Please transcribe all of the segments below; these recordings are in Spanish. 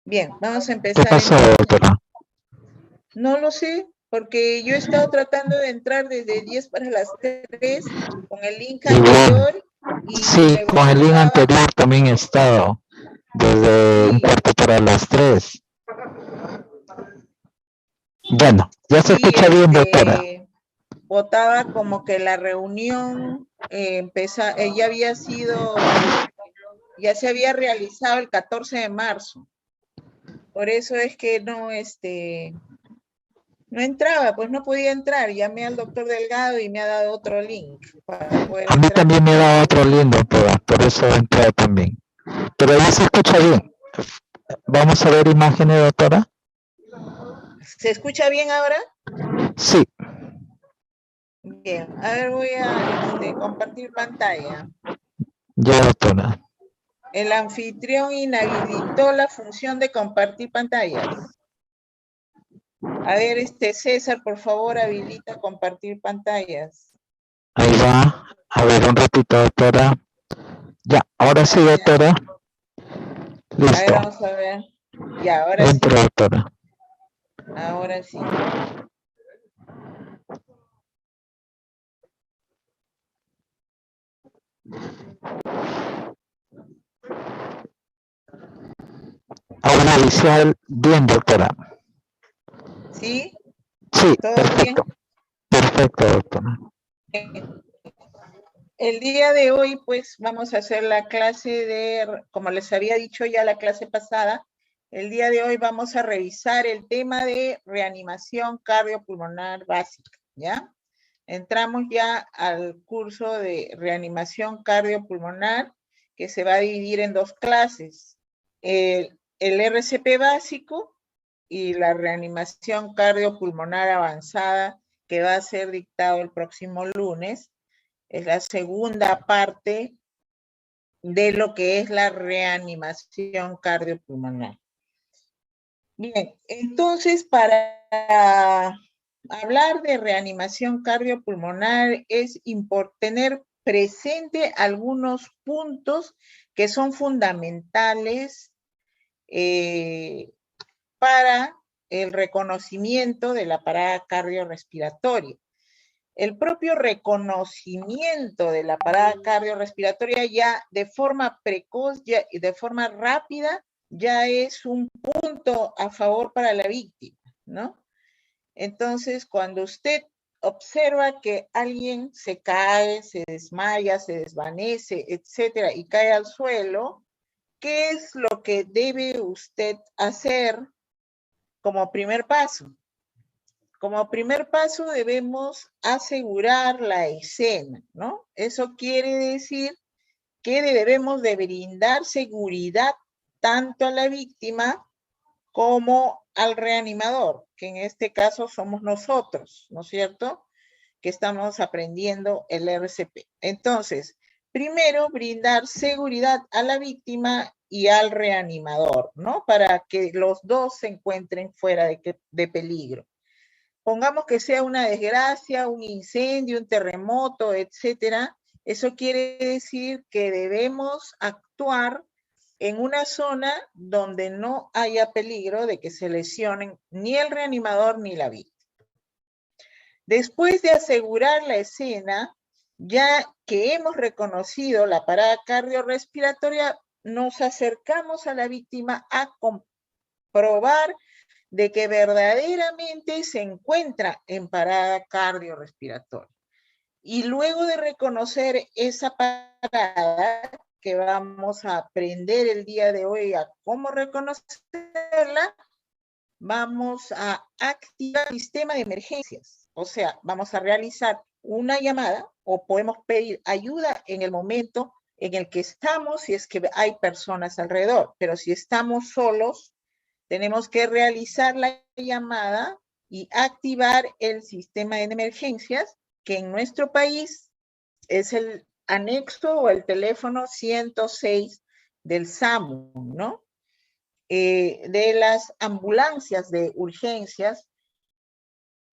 Bien, vamos a ¿Qué empezar pasó, entonces. doctora? No lo sé, porque yo he estado tratando de entrar desde 10 para las 3 con el link Igual, anterior y sí, me con el link buscaba. anterior también he estado, desde un Sí, cuarto para las 3. Bueno, ya se sí, escucha bien, doctora. votaba como que la reunión ya se había realizado el 14 de marzo. Por eso es que no entraba, pues no podía entrar. Llamé al doctor Delgado y me ha dado otro link para poder A mí entrar. también me da otro link, doctora, por eso entré también. Pero ya se escucha bien. Vamos a ver imágenes, doctora. ¿Se escucha bien ahora? Sí, Bien, a ver, voy a compartir pantalla. ya, doctora. El anfitrión inhabilitó la función de compartir pantallas. A ver, César, por favor, habilita compartir pantallas. Ahí va. A ver, un ratito, doctora. Ya, ahora sí, Ya. doctora. A ver, Listo. vamos a ver. Ya, ahora Entro, sí. doctora. Ahora sí. Audiovisual, bien, doctora. ¿Sí? Sí, ¿Todo perfecto. bien? Perfecto, doctora. El día de hoy, pues, vamos a hacer la clase como les había dicho ya la clase pasada, el día de hoy vamos a revisar el tema de reanimación cardiopulmonar básica, ¿ya? Entramos ya al curso de reanimación cardiopulmonar, que se va a dividir en dos clases, el RCP básico y la reanimación cardiopulmonar avanzada, que va a ser dictado el próximo lunes. Es la segunda parte de lo que es la reanimación cardiopulmonar. Bien, entonces para hablar de reanimación cardiopulmonar es importante tener presente algunos puntos que son fundamentales para el reconocimiento de la parada cardiorrespiratoria. El propio reconocimiento de la parada cardiorrespiratoria ya de forma precoz y de forma rápida ya es un punto a favor para la víctima, ¿no? Entonces, cuando usted observa que alguien se cae, se desmaya, se desvanece, etcétera, y cae al suelo, ¿qué es lo que debe usted hacer como primer paso? Como primer paso debemos asegurar la escena, ¿no? Eso quiere decir que debemos de brindar seguridad tanto a la víctima como al reanimador, que en este caso somos nosotros, ¿no es cierto? Que estamos aprendiendo el RCP. Entonces, primero brindar seguridad a la víctima y al reanimador, ¿no? Para que los dos se encuentren fuera de peligro. Pongamos que sea una desgracia, un incendio, un terremoto, etcétera, eso quiere decir que debemos actuar en una zona donde no haya peligro de que se lesionen ni el reanimador ni la víctima. Después de asegurar la escena, ya que hemos reconocido la parada cardiorrespiratoria, nos acercamos a la víctima a comprobar de que verdaderamente se encuentra en parada cardiorrespiratoria. Y luego de reconocer esa parada, que vamos a aprender el día de hoy a cómo reconocerla, vamos a activar el sistema de emergencias. O sea, vamos a realizar una llamada o podemos pedir ayuda en el momento en el que estamos, si es que hay personas alrededor. Pero si estamos solos, tenemos que realizar la llamada y activar el sistema de emergencias, que en nuestro país es el anexo o el teléfono 106 del SAMU, ¿no? De las ambulancias de urgencias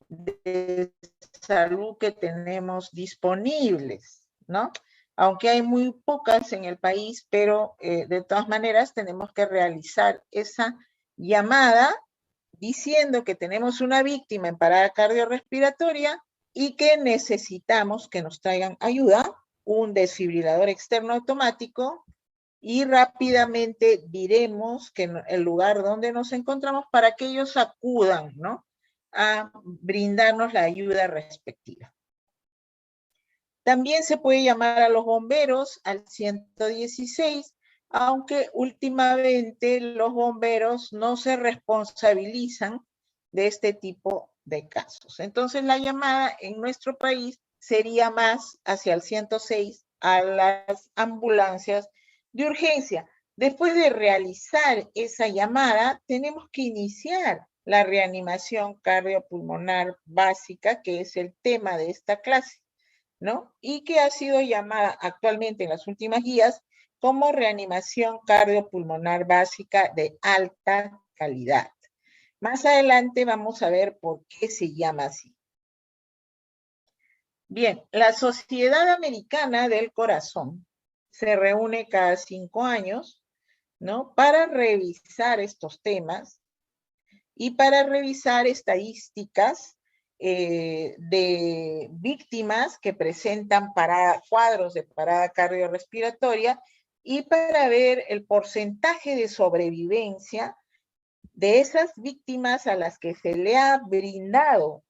de salud que tenemos disponibles, ¿no? Aunque hay muy pocas en el país, pero de todas maneras tenemos que realizar esa llamada diciendo que tenemos una víctima en parada cardiorrespiratoria y que necesitamos que nos traigan ayuda, un desfibrilador externo automático, y rápidamente diremos que el lugar donde nos encontramos para que ellos acudan, ¿no?, a brindarnos la ayuda respectiva. También se puede llamar a los bomberos al 116, aunque últimamente los bomberos no se responsabilizan de este tipo de casos. Entonces la llamada en nuestro país sería más hacia el 106 a las ambulancias de urgencia. Después de realizar esa llamada, tenemos que iniciar la reanimación cardiopulmonar básica, que es el tema de esta clase, ¿no? Y que ha sido llamada actualmente en las últimas guías como reanimación cardiopulmonar básica de alta calidad. Más adelante vamos a ver por qué se llama así. Bien, la Sociedad Americana del Corazón se reúne cada 5 años, ¿no?, para revisar estos temas y para revisar estadísticas de víctimas que presentan cuadros de parada cardiorrespiratoria y para ver el porcentaje de sobrevivencia de esas víctimas a las que se le ha brindado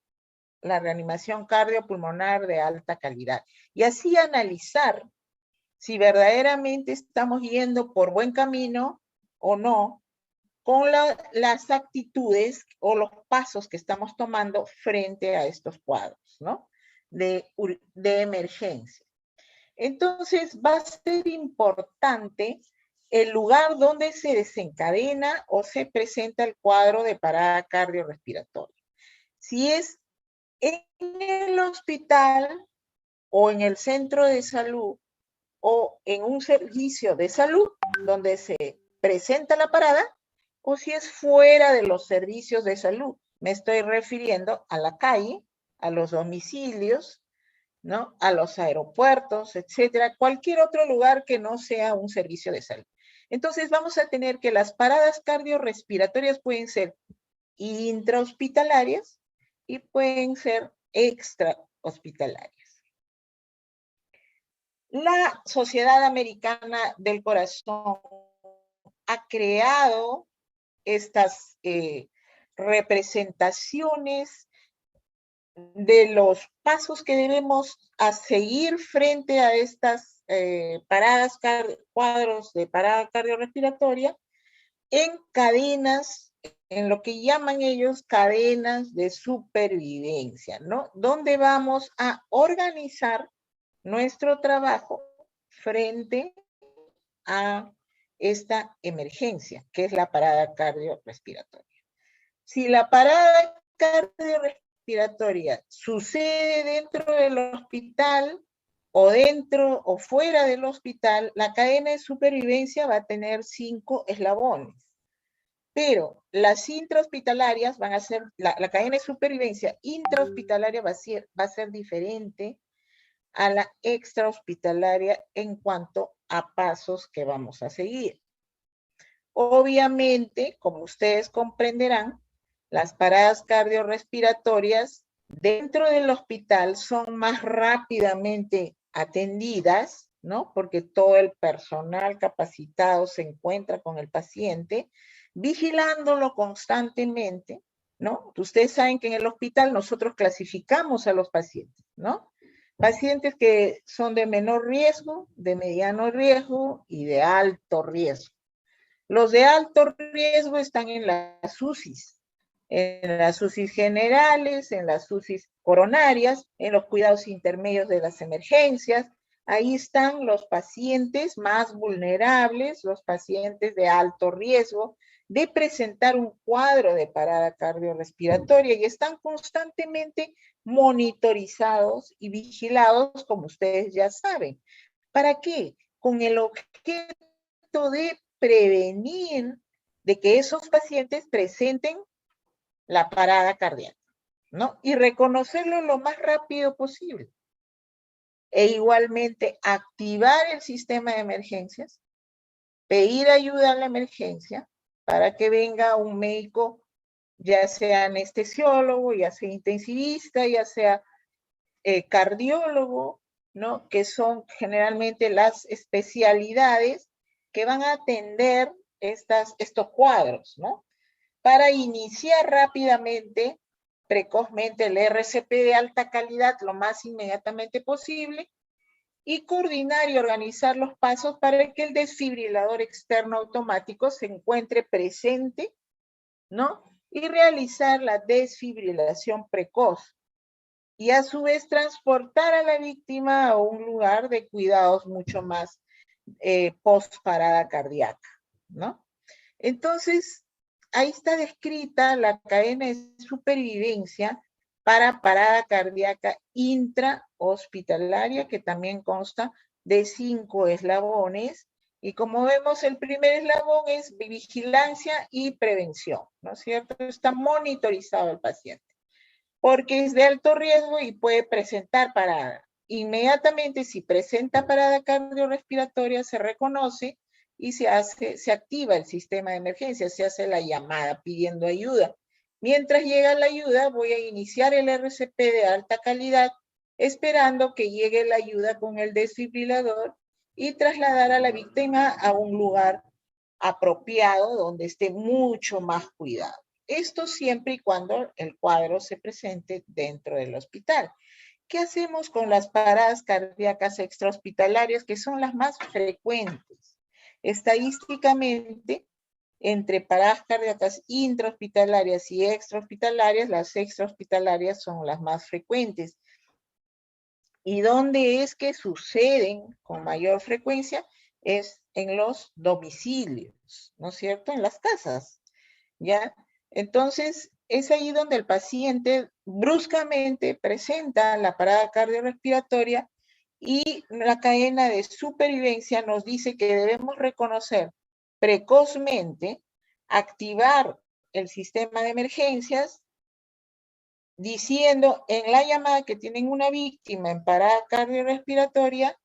la reanimación cardiopulmonar de alta calidad. Y así analizar si verdaderamente estamos yendo por buen camino o no con las actitudes o los pasos que estamos tomando frente a estos cuadros, ¿no?, de emergencia. Entonces va a ser importante el lugar donde se desencadena o se presenta el cuadro de parada cardiorrespiratoria. Si es en el hospital o en el centro de salud o en un servicio de salud donde se presenta la parada, o si es fuera de los servicios de salud. Me estoy refiriendo a la calle, a los domicilios, ¿no?, a los aeropuertos, etcétera, cualquier otro lugar que no sea un servicio de salud. Entonces vamos a tener que las paradas cardiorrespiratorias pueden ser intrahospitalarias y pueden ser extrahospitalarias. La Sociedad Americana del Corazón ha creado estas representaciones de los pasos que debemos seguir frente a estas cuadros de parada cardiorrespiratoria en cadenas, en lo que llaman ellos cadenas de supervivencia, ¿no?, donde vamos a organizar nuestro trabajo frente a esta emergencia, que es la parada cardiorrespiratoria. Si la parada cardiorrespiratoria sucede dentro del hospital o dentro o fuera del hospital, la cadena de supervivencia va a tener 5 eslabones. Pero las intrahospitalarias van a ser, la cadena de supervivencia intrahospitalaria va a ser diferente a la extrahospitalaria en cuanto a pasos que vamos a seguir. Obviamente, como ustedes comprenderán, las paradas cardiorrespiratorias dentro del hospital son más rápidamente atendidas, ¿no?, porque todo el personal capacitado se encuentra con el paciente, vigilándolo constantemente, ¿no? Ustedes saben que en el hospital nosotros clasificamos a los pacientes, ¿no? Pacientes que son de menor riesgo, de mediano riesgo y de alto riesgo. Los de alto riesgo están en las UCIs generales, en las UCIs coronarias, en los cuidados intermedios de las emergencias. Ahí están los pacientes más vulnerables, los pacientes de alto riesgo de presentar un cuadro de parada cardiorrespiratoria y están constantemente monitorizados y vigilados, como ustedes ya saben. ¿Para qué? Con el objeto de prevenir de que esos pacientes presenten la parada cardíaca, ¿no? Y reconocerlo lo más rápido posible. E igualmente activar el sistema de emergencias, pedir ayuda a la emergencia para que venga un médico, ya sea anestesiólogo, ya sea intensivista, ya sea cardiólogo, ¿no? Que son generalmente las especialidades que van a atender estos cuadros, ¿no? Para iniciar rápidamente, precozmente, el RCP de alta calidad lo más inmediatamente posible y coordinar y organizar los pasos para que el desfibrilador externo automático se encuentre presente, ¿no? Y realizar la desfibrilación precoz. Y a su vez transportar a la víctima a un lugar de cuidados mucho más post-parada cardíaca, ¿no? Entonces, ahí está descrita la cadena de supervivencia para parada cardíaca intrahospitalaria, que también consta de 5 eslabones. Y como vemos, el primer eslabón es vigilancia y prevención, ¿no es cierto? Está monitorizado el paciente, porque es de alto riesgo y puede presentar parada. Inmediatamente, si presenta parada cardiorrespiratoria, se reconoce y se activa el sistema de emergencia, se hace la llamada pidiendo ayuda. Mientras llega la ayuda, voy a iniciar el RCP de alta calidad, esperando que llegue la ayuda con el desfibrilador y trasladar a la víctima a un lugar apropiado donde esté mucho más cuidado. Esto siempre y cuando el cuadro se presente dentro del hospital. ¿Qué hacemos con las paradas cardíacas extrahospitalarias, que son las más frecuentes? Estadísticamente, entre paradas cardíacas intrahospitalarias y extrahospitalarias, las extrahospitalarias son las más frecuentes. ¿Y dónde es que suceden con mayor frecuencia? Es en los domicilios, ¿no es cierto? En las casas, ¿ya? Entonces, es ahí donde el paciente bruscamente presenta la parada cardiorrespiratoria y la cadena de supervivencia nos dice que debemos reconocer precozmente, activar el sistema de emergencias, diciendo en la llamada que tienen una víctima en parada cardiorrespiratoria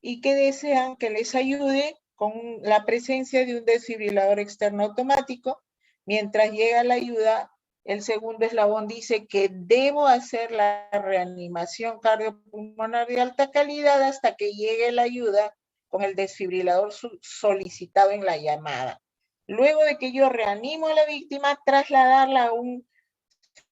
y que desean que les ayude con la presencia de un desfibrilador externo automático. Mientras llega la ayuda, el segundo eslabón dice que debo hacer la reanimación cardiopulmonar de alta calidad hasta que llegue la ayuda con el desfibrilador solicitado en la llamada. Luego de que yo reanimo a la víctima, trasladarla a un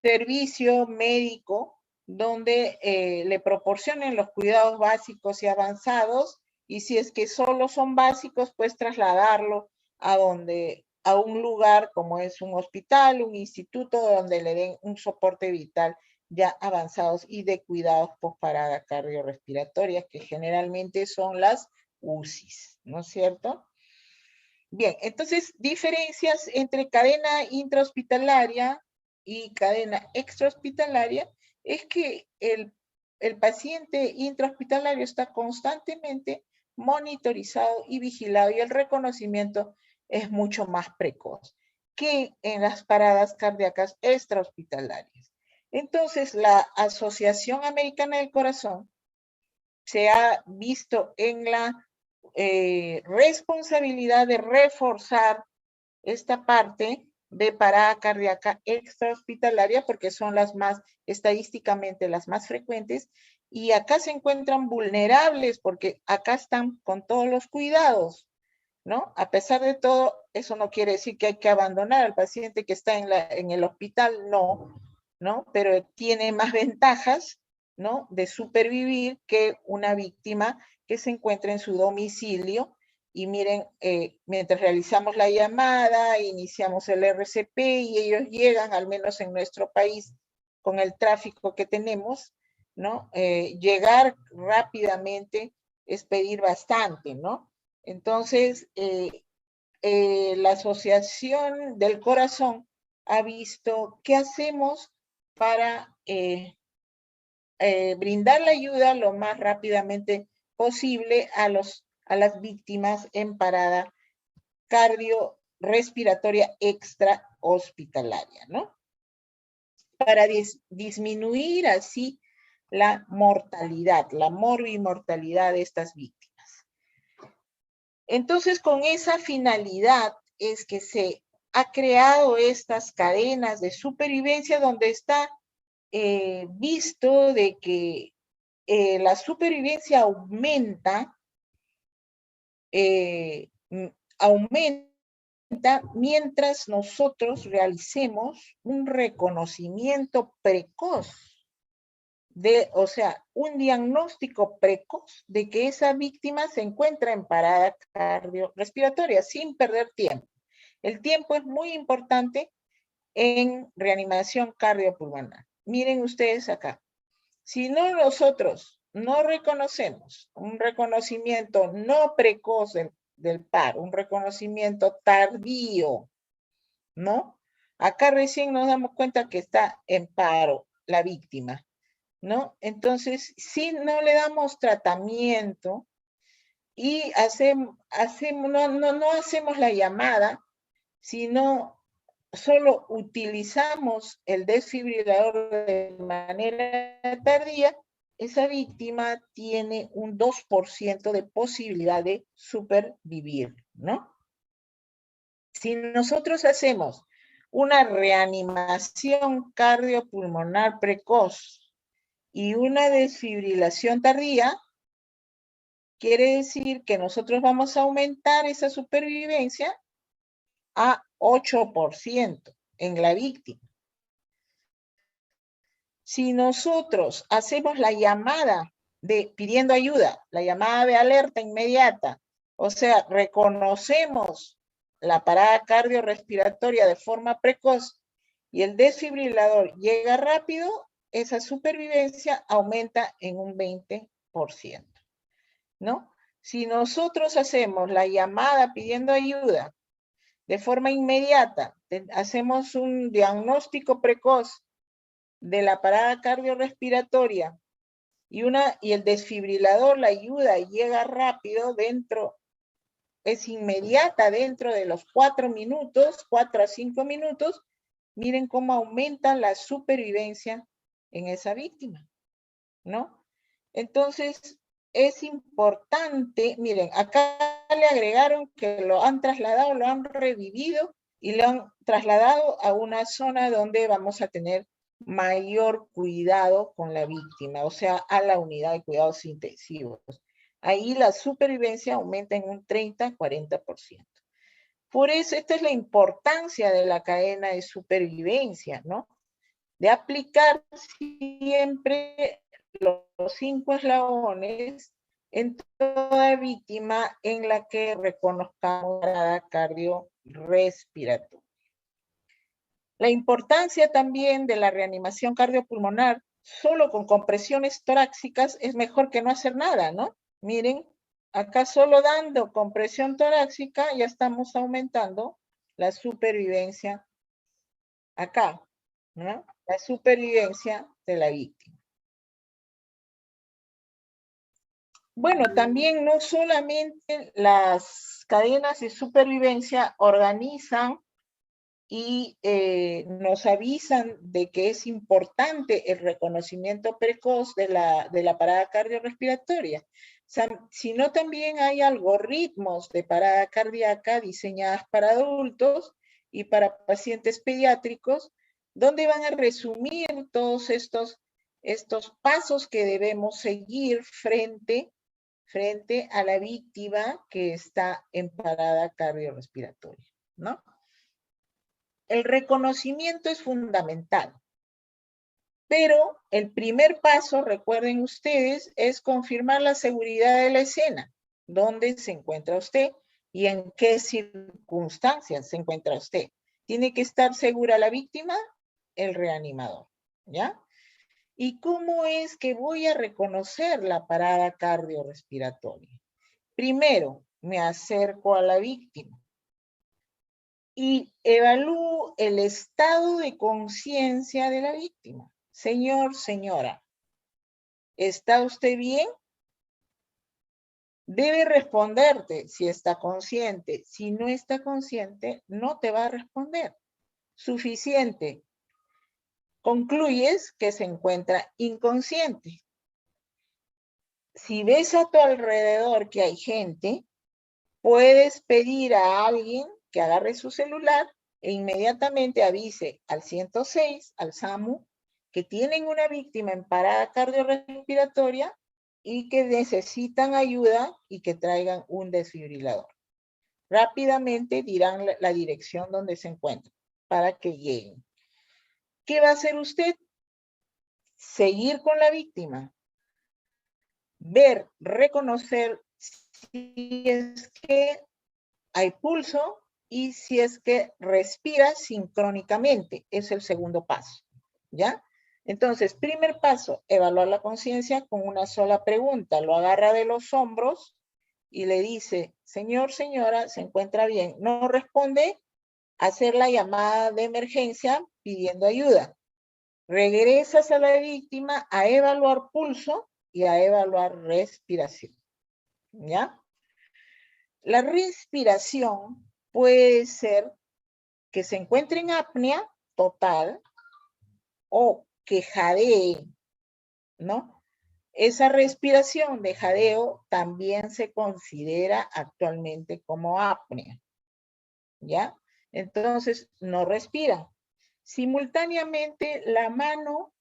servicio médico donde le proporcionen los cuidados básicos y avanzados, y si es que solo son básicos, pues trasladarlo a un lugar como es un hospital, un instituto, donde le den un soporte vital ya avanzados y de cuidados post-parada cardiorrespiratoria, que generalmente son las UCIs, ¿no es cierto? Bien, entonces, diferencias entre cadena intrahospitalaria y cadena extrahospitalaria es que el paciente intrahospitalario está constantemente monitorizado y vigilado y el reconocimiento es mucho más precoz que en las paradas cardíacas extrahospitalarias. Entonces, la Asociación Americana del Corazón se ha visto en la responsabilidad de reforzar esta parte de parada cardíaca extrahospitalaria porque son las más, estadísticamente las más frecuentes, y acá se encuentran vulnerables porque acá están con todos los cuidados, ¿no? A pesar de todo, eso no quiere decir que hay que abandonar al paciente que está en el hospital, no, pero tiene más ventajas, ¿no? De supervivir que una víctima que se encuentra en su domicilio. Y miren, mientras realizamos la llamada, iniciamos el RCP y ellos llegan, al menos en nuestro país, con el tráfico que tenemos, ¿no? Llegar rápidamente es pedir bastante, ¿no? Entonces, la Asociación del Corazón ha visto qué hacemos para brindar la ayuda lo más rápidamente posible a las víctimas en parada cardiorrespiratoria extrahospitalaria, ¿no? Para disminuir así la mortalidad, la morbimortalidad de estas víctimas. Entonces, con esa finalidad es que se ha creado estas cadenas de supervivencia donde está visto de que la supervivencia aumenta, mientras nosotros realicemos un reconocimiento precoz o sea, un diagnóstico precoz de que esa víctima se encuentra en parada cardiorrespiratoria sin perder tiempo. El tiempo es muy importante en reanimación cardiopulmonar. Miren ustedes acá. Si nosotros no reconocemos un reconocimiento no precoz del paro, un reconocimiento tardío, ¿no? Acá recién nos damos cuenta que está en paro la víctima, ¿no? Entonces, si no le damos tratamiento y no hacemos la llamada, sino solo utilizamos el desfibrilador de manera tardía, esa víctima tiene un 2% de posibilidad de supervivir, ¿no? Si nosotros hacemos una reanimación cardiopulmonar precoz y una desfibrilación tardía, quiere decir que nosotros vamos a aumentar esa supervivencia a 8% en la víctima. Si nosotros hacemos la llamada pidiendo ayuda, la llamada de alerta inmediata, o sea, reconocemos la parada cardiorrespiratoria de forma precoz y el desfibrilador llega rápido, esa supervivencia aumenta en un 20%, ¿no? Si nosotros hacemos la llamada pidiendo ayuda de forma inmediata, hacemos un diagnóstico precoz de la parada cardiorrespiratoria y el desfibrilador, la ayuda llega rápido es inmediata dentro de los 4 a 5 minutos, miren cómo aumenta la supervivencia en esa víctima, ¿no? Entonces, es importante, miren, acá le agregaron que lo han trasladado, lo han revivido y lo han trasladado a una zona donde vamos a tener mayor cuidado con la víctima, o sea, a la unidad de cuidados intensivos. Ahí la supervivencia aumenta en un 30-40%. Por eso, esta es la importancia de la cadena de supervivencia, ¿no? De aplicar siempre los 5 eslabones en toda víctima en la que reconozcamos parada cardiorrespiratoria. La importancia también de la reanimación cardiopulmonar solo con compresiones torácicas es mejor que no hacer nada, ¿no? Miren, acá solo dando compresión torácica ya estamos aumentando la supervivencia acá, ¿no? La supervivencia de la víctima. Bueno, también no solamente las cadenas de supervivencia organizan y nos avisan de que es importante el reconocimiento precoz de la parada cardiorrespiratoria, sino también hay algoritmos de parada cardíaca diseñadas para adultos y para pacientes pediátricos, donde van a resumir todos estos pasos que debemos seguir frente a la víctima que está en parada cardiorrespiratoria, ¿no? El reconocimiento es fundamental, pero el primer paso, recuerden ustedes, es confirmar la seguridad de la escena, dónde se encuentra usted y en qué circunstancias se encuentra usted. Tiene que estar segura la víctima, el reanimador, ¿ya? ¿Y cómo es que voy a reconocer la parada cardiorrespiratoria? Primero, me acerco a la víctima y evalúo el estado de conciencia de la víctima. Señor, señora, ¿está usted bien? Debe responderte si está consciente. Si no está consciente, no te va a responder. Suficiente. Concluyes que se encuentra inconsciente. Si ves a tu alrededor que hay gente, puedes pedir a alguien que agarre su celular e inmediatamente avise al 106, al SAMU, que tienen una víctima en parada cardiorrespiratoria y que necesitan ayuda y que traigan un desfibrilador. Rápidamente dirán la dirección donde se encuentran para que lleguen. ¿Qué va a hacer usted? Seguir con la víctima. Ver, reconocer si es que hay pulso y si es que respira sincrónicamente. Es el segundo paso, ¿ya? Entonces, primer paso, evaluar la conciencia con una sola pregunta. Lo agarra de los hombros y le dice, señor, señora, ¿se encuentra bien? No responde, hacer la llamada de emergencia pidiendo ayuda. Regresas a la víctima a evaluar pulso y a evaluar respiración, ¿ya? La respiración puede ser que se encuentre en apnea total o que jadee, ¿no? Esa respiración de jadeo también se considera actualmente como apnea, ¿ya? Entonces, no respira. Simultáneamente, la mano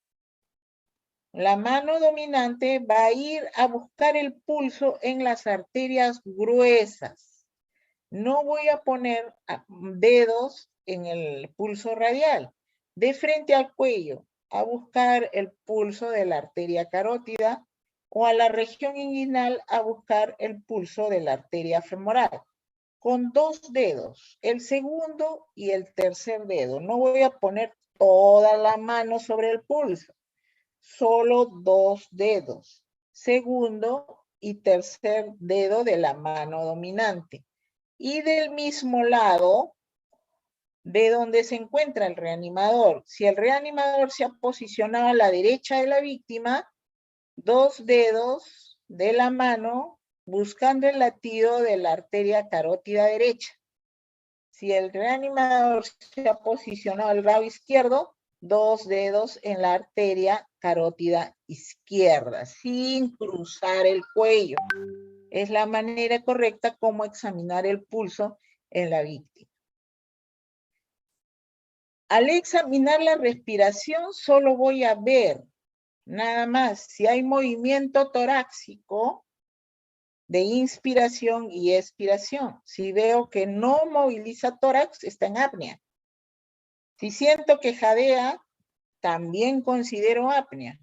dominante va a ir a buscar el pulso en las arterias gruesas. No voy a poner dedos en el pulso radial. De frente al cuello, a buscar el pulso de la arteria carótida o a la región inguinal a buscar el pulso de la arteria femoral. Con 2 dedos, el segundo y el tercer dedo. No voy a poner toda la mano sobre el pulso. Solo 2 dedos, segundo y tercer dedo de la mano dominante. Y del mismo lado de donde se encuentra el reanimador. Si el reanimador se ha posicionado a la derecha de la víctima, 2 dedos de la mano buscando el latido de la arteria carótida derecha. Si el reanimador se ha posicionado al lado izquierdo, 2 dedos en la arteria carótida izquierda, sin cruzar el cuello. Es la manera correcta como examinar el pulso en la víctima. Al examinar la respiración, solo voy a ver, nada más, si hay movimiento torácico de inspiración y expiración. Si veo que no moviliza tórax, está en apnea. Si siento que jadea, también considero apnea,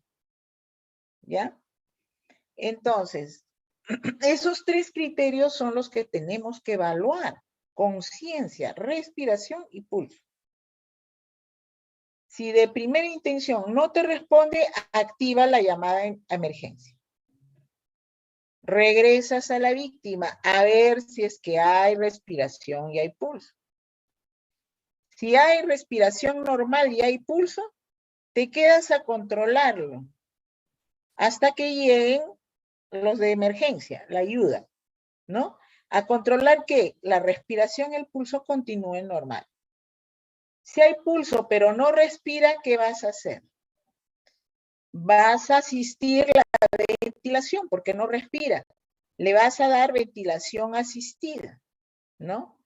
¿ya? Entonces, esos 3 criterios son los que tenemos que evaluar: conciencia, respiración y pulso. Si de primera intención no te responde, activa la llamada a emergencia. Regresas a la víctima a ver si es que hay respiración y hay pulso. Si hay respiración normal y hay pulso, te quedas a controlarlo hasta que lleguen los de emergencia, la ayuda, ¿no? A controlar que la respiración y el pulso continúen normal. Si hay pulso pero no respira, ¿qué vas a hacer? Vas a asistir la ventilación porque no respira. Le vas a dar ventilación asistida, ¿no?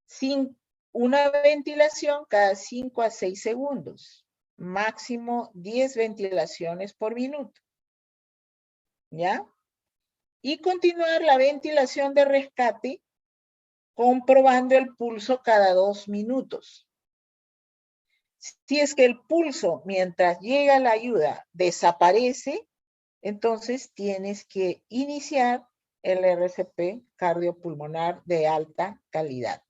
Sin una ventilación cada 5 a 6 segundos. Máximo 10 ventilaciones por minuto. ¿Ya? Y continuar la ventilación de rescate comprobando el pulso cada 2 minutos. Si es que el pulso mientras llega la ayuda desaparece, entonces tienes que iniciar el RCP cardiopulmonar de alta calidad.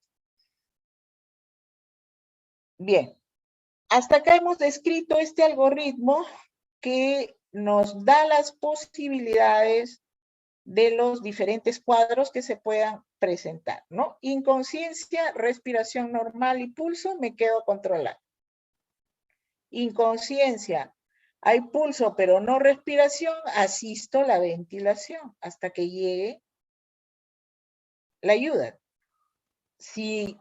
Bien, hasta acá hemos descrito este algoritmo que nos da las posibilidades de los diferentes cuadros que se puedan presentar, ¿no? Inconsciencia, respiración normal y pulso, me quedo controlado. Inconsciencia, hay pulso pero no respiración, asisto la ventilación hasta que llegue la ayuda. Si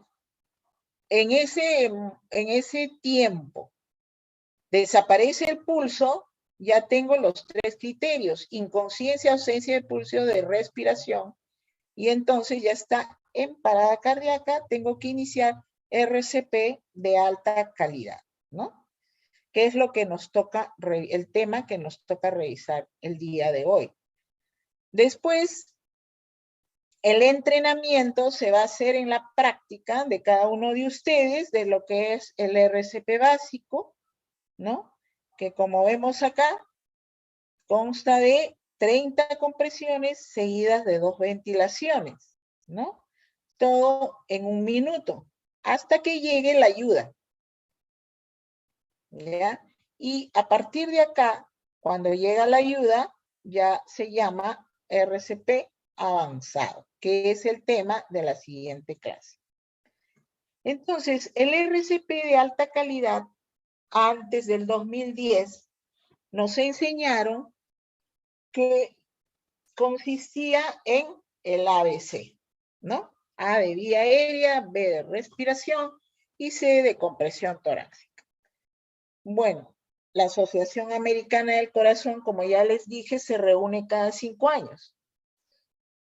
en ese tiempo desaparece el pulso, ya tengo los 3 criterios: inconsciencia, ausencia de pulso, de respiración, y entonces ya está en parada cardíaca, tengo que iniciar RCP de alta calidad, ¿no? Que es lo que nos toca, el tema que nos toca revisar el día de hoy. Después, el entrenamiento se va a hacer en la práctica de cada uno de ustedes de lo que es el RCP básico, ¿no? Que como vemos acá, consta de 30 compresiones seguidas de 2 ventilaciones, ¿no? Todo en 1 minuto, hasta que llegue la ayuda, ¿ya? Y a partir de acá, cuando llega la ayuda, ya se llama RCP avanzado, que es el tema de la siguiente clase. Entonces, el RCP de alta calidad, antes del 2010, nos enseñaron que consistía en el ABC, ¿no? A de vía aérea, B de respiración y C de compresión torácica. Bueno, la Asociación Americana del Corazón, como ya les dije, se reúne cada 5 años.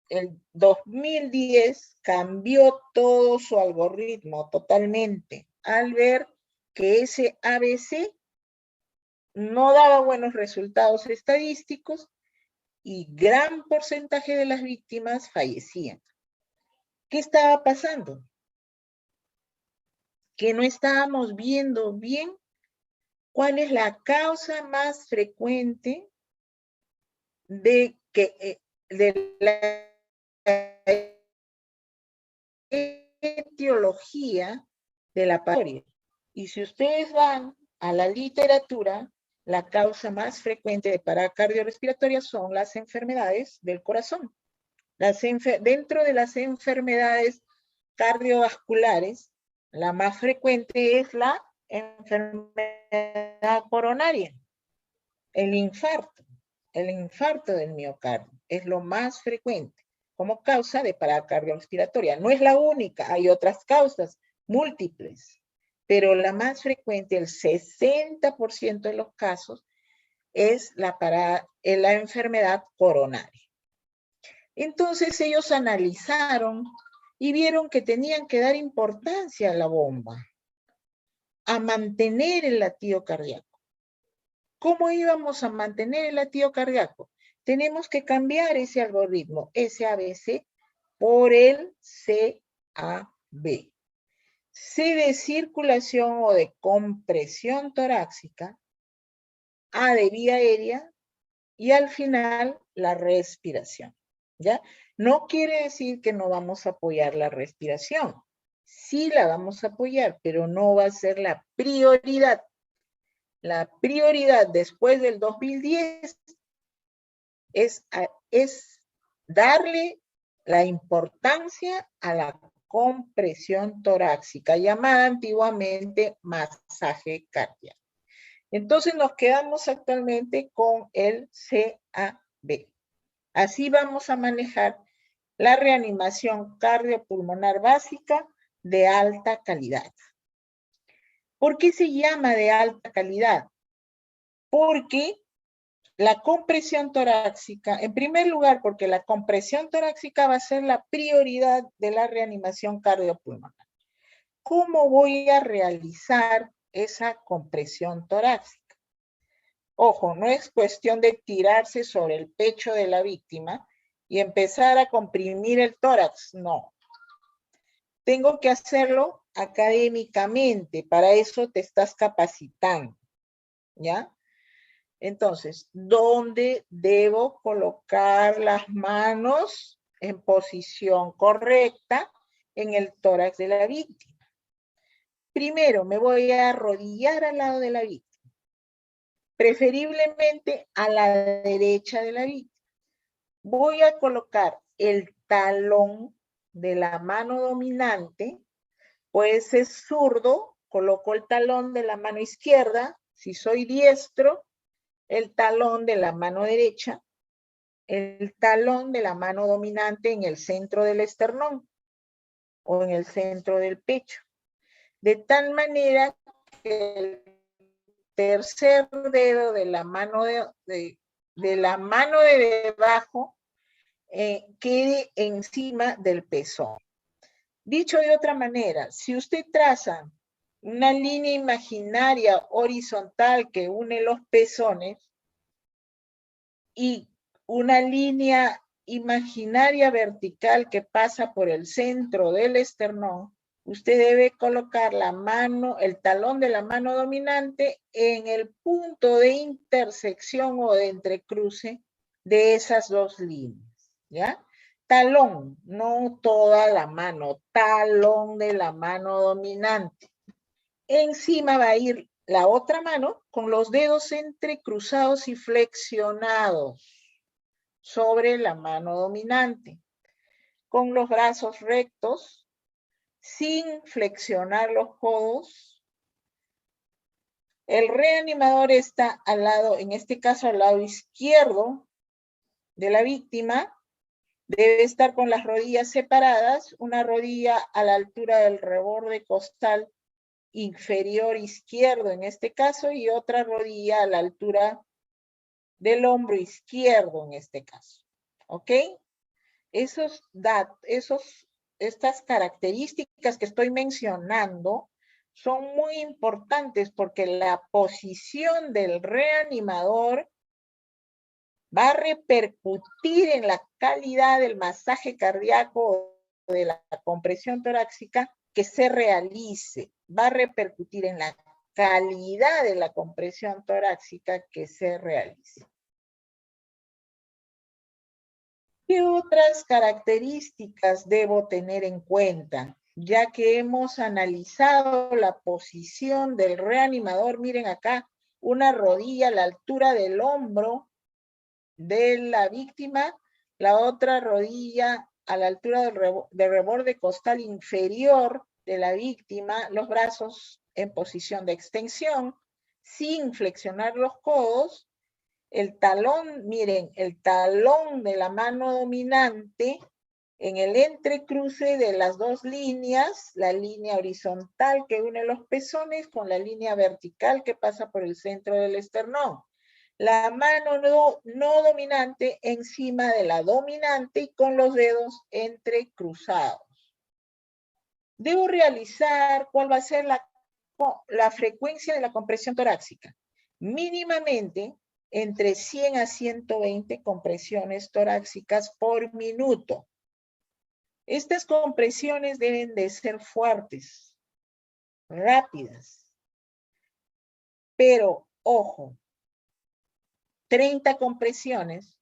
El 2010 cambió todo su algoritmo totalmente al ver que ese ABC no daba buenos resultados estadísticos y gran porcentaje de las víctimas fallecían. ¿Qué estaba pasando? Que no estábamos viendo bien cuál es la causa más frecuente de la etiología de la patología. Y si ustedes van a la literatura, la causa más frecuente de parada cardiorrespiratoria son las enfermedades del corazón. Dentro de las enfermedades cardiovasculares, la más frecuente es la enfermedad coronaria, el infarto del miocardio, es lo más frecuente como causa de parada cardiorrespiratoria. No es la única, hay otras causas múltiples, pero la más frecuente, el 60% de los casos, es la enfermedad coronaria. Entonces ellos analizaron y vieron que tenían que dar importancia a la bomba, a mantener el latido cardíaco. ¿Cómo íbamos a mantener el latido cardíaco? Tenemos que cambiar ese algoritmo, ese ABC, por el CAB. C de circulación o de compresión torácica, A de vía aérea y al final la respiración, ¿ya? No quiere decir que no vamos a apoyar la respiración. Sí la vamos a apoyar, pero no va a ser la prioridad. La prioridad después del 2010 es darle la importancia a la compresión torácica, llamada antiguamente masaje cardíaco. Entonces nos quedamos actualmente con el CAB. Así vamos a manejar la reanimación cardiopulmonar básica de alta calidad. ¿Por qué se llama de alta calidad? Porque la compresión torácica, en primer lugar, porque la compresión torácica va a ser la prioridad de la reanimación cardiopulmonar. ¿Cómo voy a realizar esa compresión torácica? Ojo, no es cuestión de tirarse sobre el pecho de la víctima y empezar a comprimir el tórax, no. Tengo que hacerlo académicamente, para eso te estás capacitando, ¿ya? Entonces, ¿dónde debo colocar las manos en posición correcta en el tórax de la víctima? Primero, me voy a arrodillar al lado de la víctima, preferiblemente a la derecha de la víctima. Voy a colocar el talón de la mano dominante, pues es zurdo, coloco el talón de la mano izquierda. Si soy diestro, el talón de la mano derecha, el talón de la mano dominante en el centro del esternón o en el centro del pecho. De tal manera que el tercer dedo de la mano de debajo quede encima del pezón. Dicho de otra manera, si usted traza una línea imaginaria horizontal que une los pezones y una línea imaginaria vertical que pasa por el centro del esternón, usted debe colocar la mano, el talón de la mano dominante en el punto de intersección o de entrecruce de esas dos líneas, ¿ya? Talón, no toda la mano, talón de la mano dominante. Encima va a ir la otra mano con los dedos entrecruzados y flexionados sobre la mano dominante, con los brazos rectos, sin flexionar los codos. El reanimador está al lado, en este caso al lado izquierdo de la víctima. Debe estar con las rodillas separadas, una rodilla a la altura del reborde costal inferior izquierdo en este caso y otra rodilla a la altura del hombro izquierdo en este caso. ¿Ok? Estas características que estoy mencionando son muy importantes porque la posición del reanimador va a repercutir en la calidad del masaje cardíaco o de la compresión torácica que se realice. Va a repercutir en la calidad de la compresión torácica que se realice. ¿Qué otras características debo tener en cuenta? Ya que hemos analizado la posición del reanimador, miren acá, una rodilla a la altura del hombro de la víctima, la otra rodilla a la altura del reborde costal inferior de la víctima, los brazos en posición de extensión, sin flexionar los codos. El talón, miren, el talón de la mano dominante en el entrecruce de las dos líneas, la línea horizontal que une los pezones con la línea vertical que pasa por el centro del esternón. La mano no dominante encima de la dominante y con los dedos entrecruzados. Debo realizar cuál va a ser la frecuencia de la compresión torácica. Mínimamente entre 100 a 120 compresiones torácicas por minuto. Estas compresiones deben de ser fuertes, rápidas, pero ojo, 30 compresiones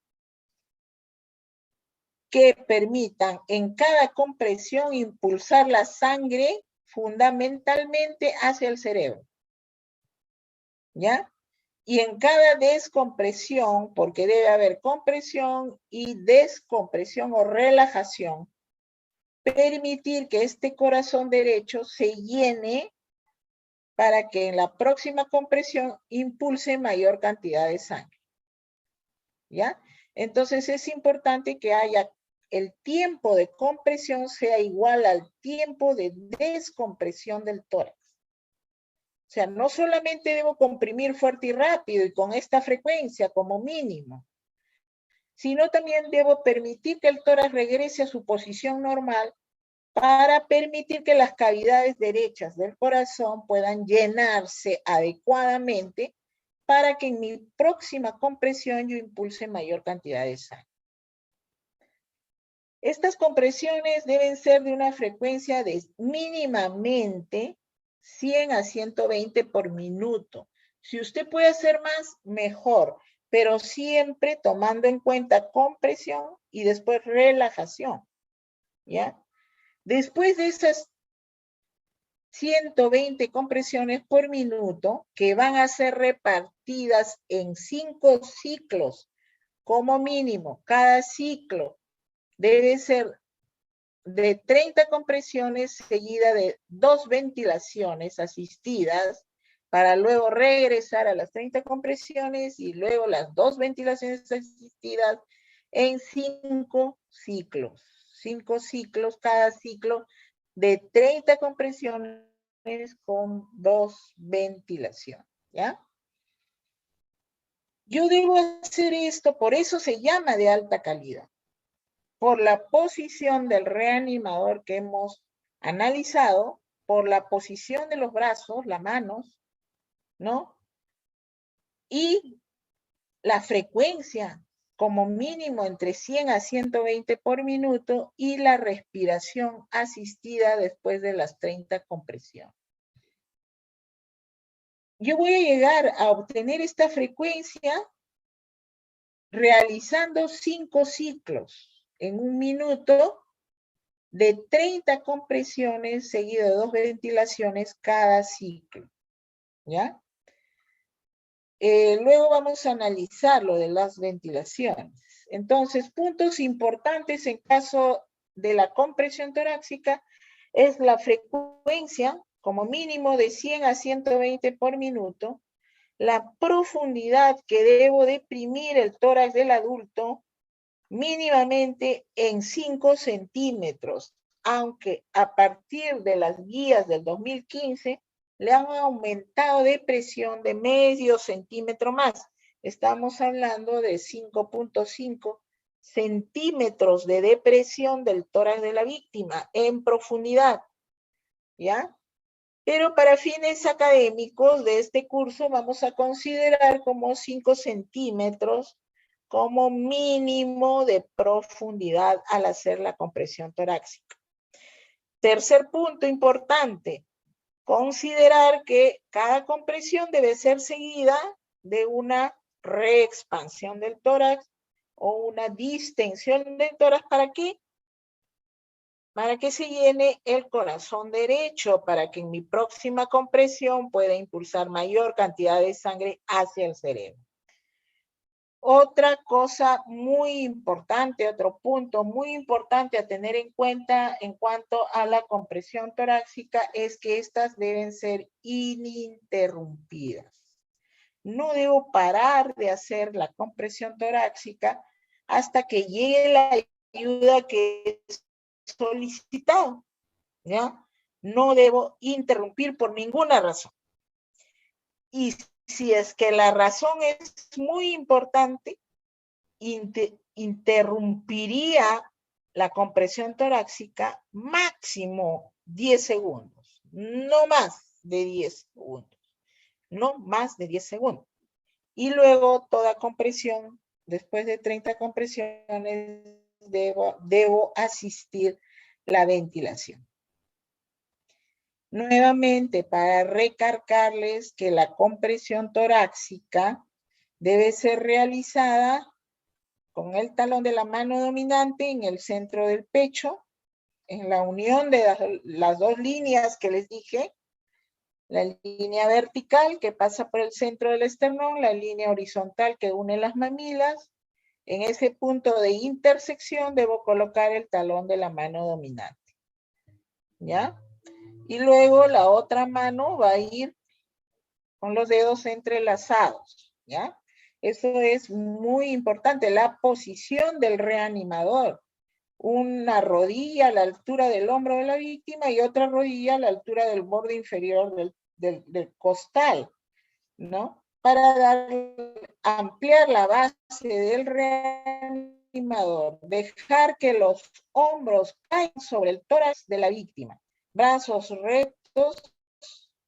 que permitan en cada compresión impulsar la sangre fundamentalmente hacia el cerebro. ¿Ya? Y en cada descompresión, porque debe haber compresión y descompresión o relajación, permitir que este corazón derecho se llene para que en la próxima compresión impulse mayor cantidad de sangre. ¿Ya? Entonces es importante que haya el tiempo de compresión sea igual al tiempo de descompresión del tórax. O sea, no solamente debo comprimir fuerte y rápido y con esta frecuencia como mínimo, sino también debo permitir que el tórax regrese a su posición normal para permitir que las cavidades derechas del corazón puedan llenarse adecuadamente para que en mi próxima compresión yo impulse mayor cantidad de sangre. Estas compresiones deben ser de una frecuencia de mínimamente 100 a 120 por minuto. Si usted puede hacer más, mejor, pero siempre tomando en cuenta compresión y después relajación, ¿ya? Después de esas 120 compresiones por minuto, que van a ser repartidas en 5 ciclos como mínimo, cada ciclo debe ser de 30 compresiones seguida de 2 ventilaciones asistidas para luego regresar a las 30 compresiones y luego las 2 ventilaciones asistidas en 5 ciclos. 5 ciclos, cada ciclo de 30 compresiones con 2 ventilaciones, ¿ya? Yo debo hacer esto, por eso se llama de alta calidad, por la posición del reanimador que hemos analizado por la posición de los brazos, las manos, ¿no? Y la frecuencia, como mínimo entre 100 a 120 por minuto, y la respiración asistida después de las 30 compresiones. Yo voy a llegar a obtener esta frecuencia realizando 5 ciclos en un minuto de 30 compresiones seguido de 2 ventilaciones cada ciclo, ¿ya? Luego vamos a analizar lo de las ventilaciones. Entonces, puntos importantes en caso de la compresión torácica es la frecuencia, como mínimo de 100 a 120 por minuto, la profundidad que debo deprimir el tórax del adulto mínimamente en 5 centímetros, aunque a partir de las guías del 2015 le han aumentado de presión de medio centímetro más. Estamos hablando de 5.5 centímetros de depresión del tórax de la víctima en profundidad, ¿ya? Pero para fines académicos de este curso vamos a considerar como 5 centímetros como mínimo de profundidad al hacer la compresión torácica. Tercer punto importante, considerar que cada compresión debe ser seguida de una reexpansión del tórax o una distensión del tórax. ¿Para qué? Para que se llene el corazón derecho, para que en mi próxima compresión pueda impulsar mayor cantidad de sangre hacia el cerebro. Otra cosa muy importante, otro punto muy importante a tener en cuenta en cuanto a la compresión torácica es que estas deben ser ininterrumpidas. No debo parar de hacer la compresión torácica hasta que llegue la ayuda que es solicitado, ¿ya? No debo interrumpir por ninguna razón. Y si es que la razón es muy importante, interrumpiría la compresión torácica máximo 10 segundos, no más de 10 segundos, no más de 10 segundos. Y luego toda compresión, después de 30 compresiones, debo asistir la ventilación. Nuevamente, para recargarles que la compresión torácica debe ser realizada con el talón de la mano dominante en el centro del pecho, en la unión de las dos líneas que les dije, la línea vertical que pasa por el centro del esternón, la línea horizontal que une las mamilas. En ese punto de intersección debo colocar el talón de la mano dominante, ¿ya? Y luego la otra mano va a ir con los dedos entrelazados, ¿ya? Eso es muy importante, la posición del reanimador. Una rodilla a la altura del hombro de la víctima y otra rodilla a la altura del borde inferior del costal, ¿no? Para ampliar la base del reanimador, dejar que los hombros caigan sobre el tórax de la víctima, brazos rectos,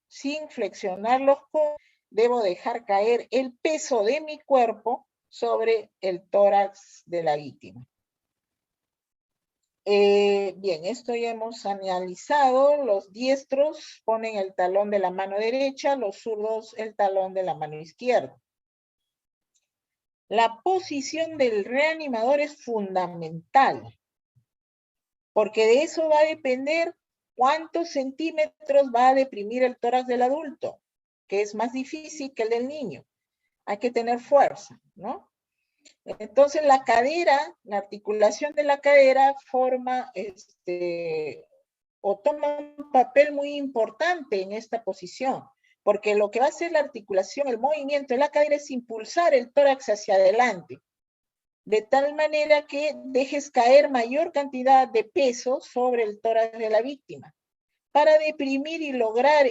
sin flexionar los codos, debo dejar caer el peso de mi cuerpo sobre el tórax de la víctima. Bien, esto ya hemos analizado. Los diestros ponen el talón de la mano derecha, los zurdos el talón de la mano izquierda. La posición del reanimador es fundamental, porque de eso va a depender cuántos centímetros va a deprimir el tórax del adulto, que es más difícil que el del niño. Hay que tener fuerza, ¿no? Entonces la cadera, la articulación de la cadera forma o toma un papel muy importante en esta posición, porque lo que va a hacer la articulación, el movimiento de la cadera es impulsar el tórax hacia adelante, de tal manera que dejes caer mayor cantidad de peso sobre el tórax de la víctima, para deprimir y lograr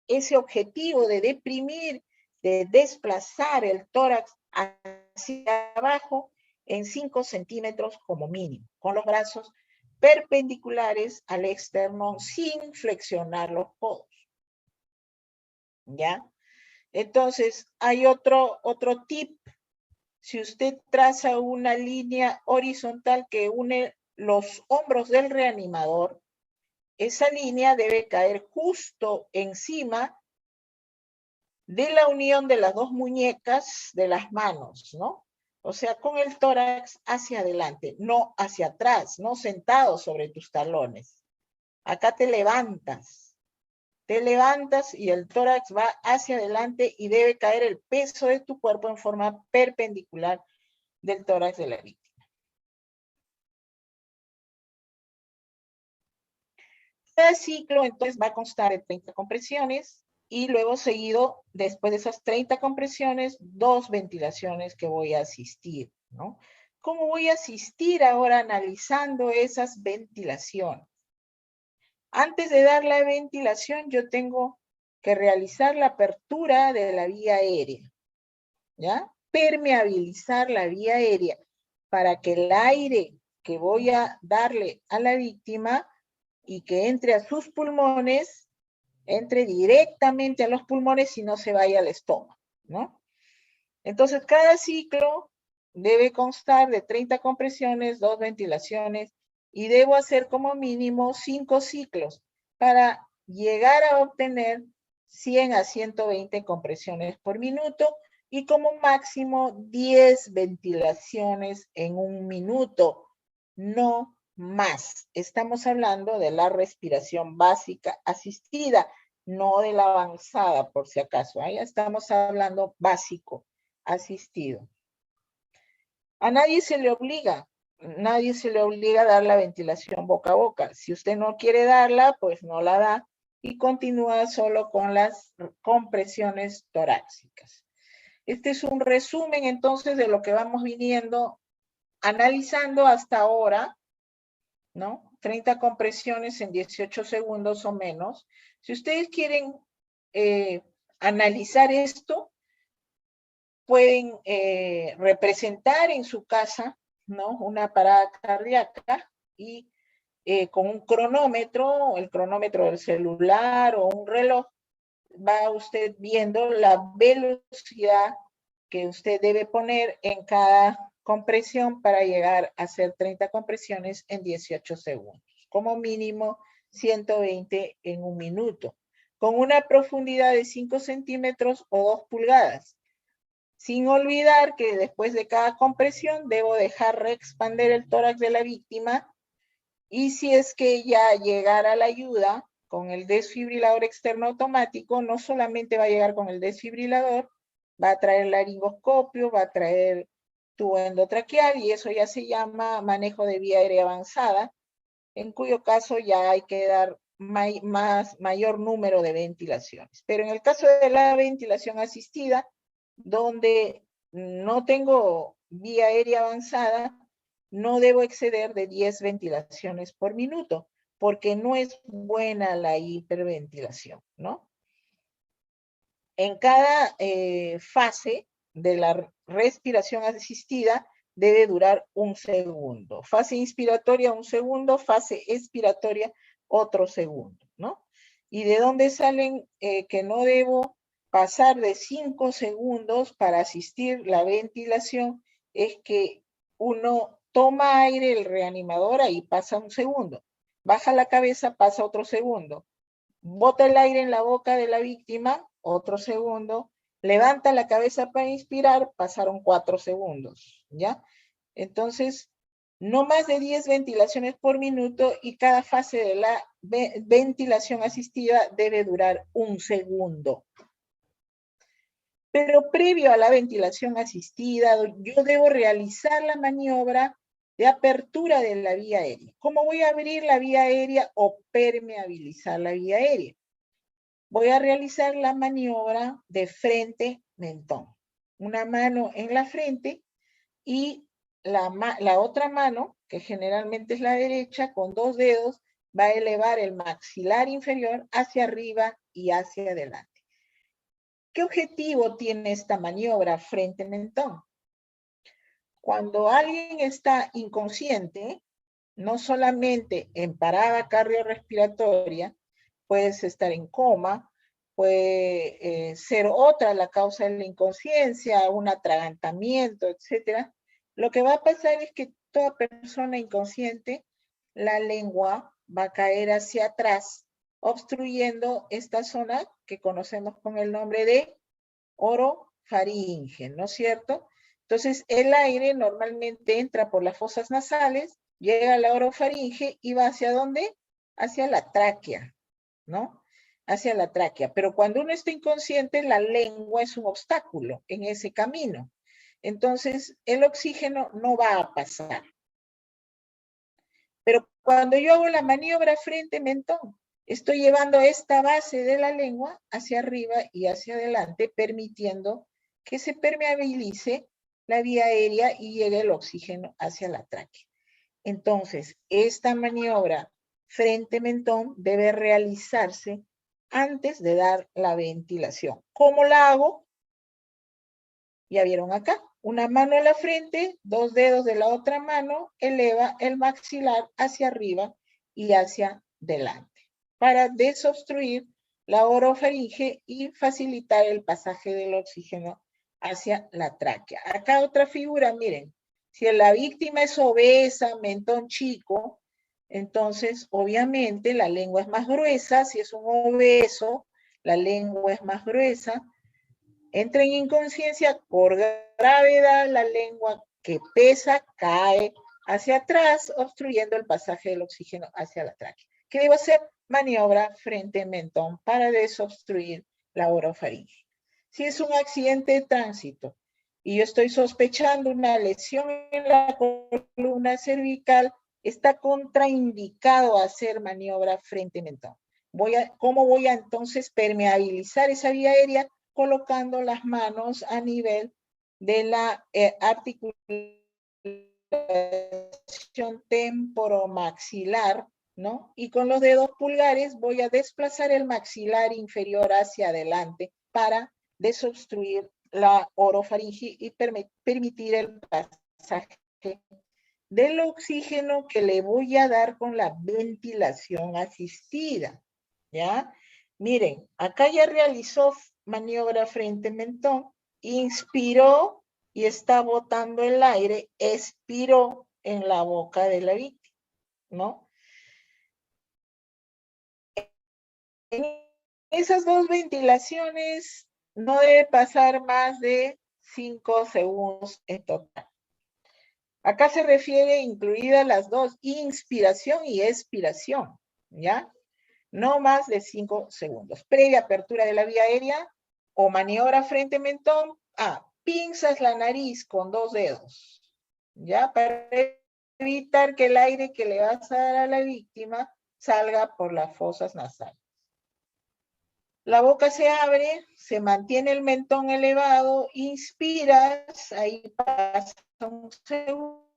ese objetivo de deprimir, de desplazar el tórax hacia abajo en 5 centímetros como mínimo, con los brazos perpendiculares al externo sin flexionar los codos. ¿Ya? Entonces, hay otro tip. Si usted traza una línea horizontal que une los hombros del reanimador, esa línea debe caer justo encima de la unión de las dos muñecas de las manos, ¿no? O sea, con el tórax hacia adelante, no hacia atrás, no sentado sobre tus talones. Acá te levantas y el tórax va hacia adelante y debe caer el peso de tu cuerpo en forma perpendicular del tórax de la víctima. Cada ciclo entonces va a constar de 30 compresiones y luego seguido, después de esas 30 compresiones, 2 ventilaciones que voy a asistir, ¿no? ¿Cómo voy a asistir ahora analizando esas ventilaciones? Antes de dar la ventilación, yo tengo que realizar la apertura de la vía aérea, ¿ya? Permeabilizar la vía aérea para que el aire que voy a darle a la víctima y que entre a sus pulmones, entre directamente a los pulmones y no se vaya al estómago, ¿no? Entonces, cada ciclo debe constar de 30 compresiones, 2 ventilaciones, y debo hacer como mínimo 5 ciclos para llegar a obtener 100 a 120 compresiones por minuto y como máximo 10 ventilaciones en un minuto, no más. Estamos hablando de la respiración básica asistida, no de la avanzada, por si acaso. Ahí estamos hablando básico, asistido. A nadie se le obliga a dar la ventilación boca a boca. Si usted no quiere darla, pues no la da y continúa solo con las compresiones torácicas. Este es un resumen entonces de lo que vamos viniendo analizando hasta ahora, ¿no? 30 compresiones en 18 segundos o menos. Si ustedes quieren analizar esto, pueden representar en su casa, ¿no? Una parada cardíaca y con un cronómetro, el cronómetro del celular o un reloj, va usted viendo la velocidad que usted debe poner en cada compresión para llegar a hacer 30 compresiones en 18 segundos. Como mínimo 120 en un minuto, con una profundidad de 5 centímetros o 2 pulgadas. Sin olvidar que después de cada compresión debo dejar reexpander el tórax de la víctima y si es que ya llegara la ayuda con el desfibrilador externo automático, no solamente va a llegar con el desfibrilador, va a traer laringoscopio, va a traer tubo endotraqueal y eso ya se llama manejo de vía aérea avanzada, en cuyo caso ya hay que dar mayor número de ventilaciones. Pero en el caso de la ventilación asistida, donde no tengo vía aérea avanzada, no debo exceder de 10 ventilaciones por minuto, porque no es buena la hiperventilación, ¿no? En cada fase de la respiración asistida debe durar 1 segundo. Fase inspiratoria 1 segundo, fase expiratoria otro segundo, ¿no? ¿Y de dónde salen que no debo pasar de 5 segundos para asistir la ventilación? Es que uno toma aire, el reanimador, ahí pasa 1 segundo. Baja la cabeza, pasa otro segundo. Bota el aire en la boca de la víctima, otro segundo. Levanta la cabeza para inspirar, pasaron 4 segundos, ¿ya? Entonces, no más de 10 ventilaciones por minuto y cada fase de la ventilación asistida debe durar 1 segundo. Pero previo a la ventilación asistida, yo debo realizar la maniobra de apertura de la vía aérea. ¿Cómo voy a abrir la vía aérea o permeabilizar la vía aérea? Voy a realizar la maniobra de frente-mentón. Una mano en la frente y la otra mano, que generalmente es la derecha, con 2 dedos, va a elevar el maxilar inferior hacia arriba y hacia adelante. ¿Qué objetivo tiene esta maniobra frente-mentón? Cuando alguien está inconsciente, no solamente en parada cardiorrespiratoria, puedes estar en coma, puede ser otra la causa de la inconsciencia, un atragantamiento, etc. Lo que va a pasar es que toda persona inconsciente, la lengua va a caer hacia atrás, obstruyendo esta zona que conocemos con el nombre de orofaringe, ¿no es cierto? Entonces, el aire normalmente entra por las fosas nasales, llega a la orofaringe y va ¿hacia dónde? Hacia la tráquea, ¿no? Hacia la tráquea. Pero cuando uno está inconsciente, la lengua es un obstáculo en ese camino. Entonces, el oxígeno no va a pasar. Pero cuando yo hago la maniobra frente-mentón, estoy llevando esta base de la lengua hacia arriba y hacia adelante, permitiendo que se permeabilice la vía aérea y llegue el oxígeno hacia la tráquea. Entonces, esta maniobra frente-mentón debe realizarse antes de dar la ventilación. ¿Cómo la hago? Ya vieron acá, una mano en la frente, 2 dedos de la otra mano, eleva el maxilar hacia arriba y hacia delante para desobstruir la orofaringe y facilitar el pasaje del oxígeno hacia la tráquea. Acá otra figura, miren, si la víctima es obesa, mentón chico, entonces obviamente la lengua es más gruesa, si es un obeso, la lengua es más gruesa, entra en inconsciencia por gravedad, la lengua que pesa cae hacia atrás, obstruyendo el pasaje del oxígeno hacia la tráquea. ¿Qué debo hacer? Maniobra frente-mentón para desobstruir la orofaringe. Si es un accidente de tránsito y yo estoy sospechando una lesión en la columna cervical, está contraindicado hacer maniobra frente-mentón. ¿Cómo voy a entonces permeabilizar esa vía aérea? Colocando las manos a nivel de la articulación temporomaxilar, ¿no? Y con los dedos pulgares voy a desplazar el maxilar inferior hacia adelante para desobstruir la orofaringe y permitir el pasaje del oxígeno que le voy a dar con la ventilación asistida, ¿ya? Miren, acá ya realizó maniobra frente-mentón, inspiró y está botando el aire, expiró en la boca de la víctima, ¿no? En esas dos ventilaciones no debe pasar más de 5 segundos en total. Acá se refiere incluidas las dos, inspiración y expiración, ¿ya? No más de 5 segundos. Previa apertura de la vía aérea o maniobra frente-mentón. Pinzas la nariz con 2 dedos, ¿ya? Para evitar que el aire que le vas a dar a la víctima salga por las fosas nasales. La boca se abre, se mantiene el mentón elevado, inspiras, ahí pasa un segundo,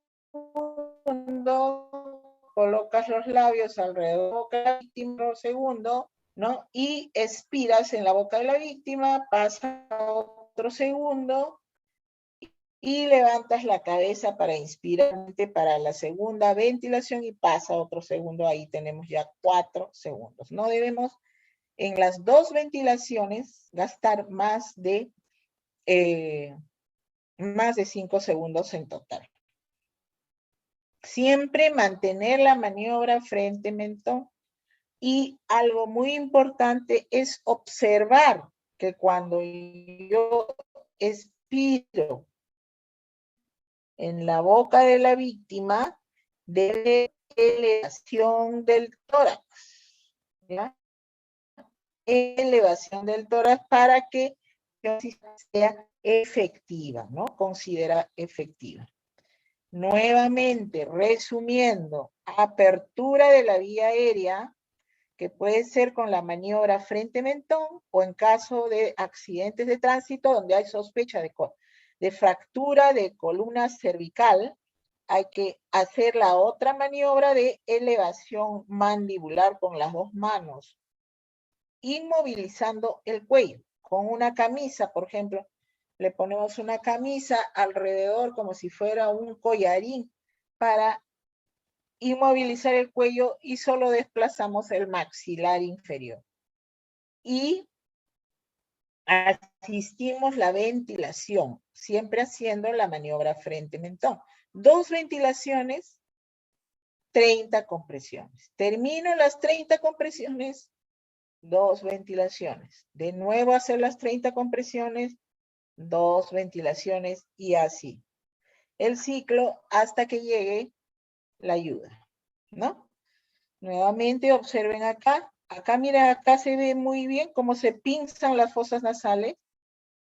colocas los labios alrededor de la boca de la víctima un segundo, ¿no? Y expiras en la boca de la víctima, pasa otro segundo y levantas la cabeza para inspirar para la segunda ventilación y pasa otro segundo, ahí tenemos ya 4 segundos. No debemos en las dos ventilaciones gastar más de 5 segundos en total. Siempre mantener la maniobra frente-mentón. Y algo muy importante es observar que cuando yo expiro en la boca de la víctima, debe elevación del tórax, ¿ya? Elevación del tórax para que sea efectiva, ¿no? Considera efectiva. Nuevamente, resumiendo, apertura de la vía aérea, que puede ser con la maniobra frente-mentón o en caso de accidentes de tránsito donde hay sospecha de fractura de columna cervical, hay que hacer la otra maniobra de elevación mandibular con las dos manos, inmovilizando el cuello. Con una camisa, por ejemplo, le ponemos una camisa alrededor como si fuera un collarín para inmovilizar el cuello y solo desplazamos el maxilar inferior. Y asistimos la ventilación, siempre haciendo la maniobra frente-mentón. 2 ventilaciones, 30 compresiones. Termino las 30 compresiones, 2 ventilaciones. De nuevo hacer las 30 compresiones, 2 ventilaciones y así. El ciclo hasta que llegue la ayuda, ¿no? Nuevamente observen acá. Acá, mira, acá se ve muy bien cómo se pinzan las fosas nasales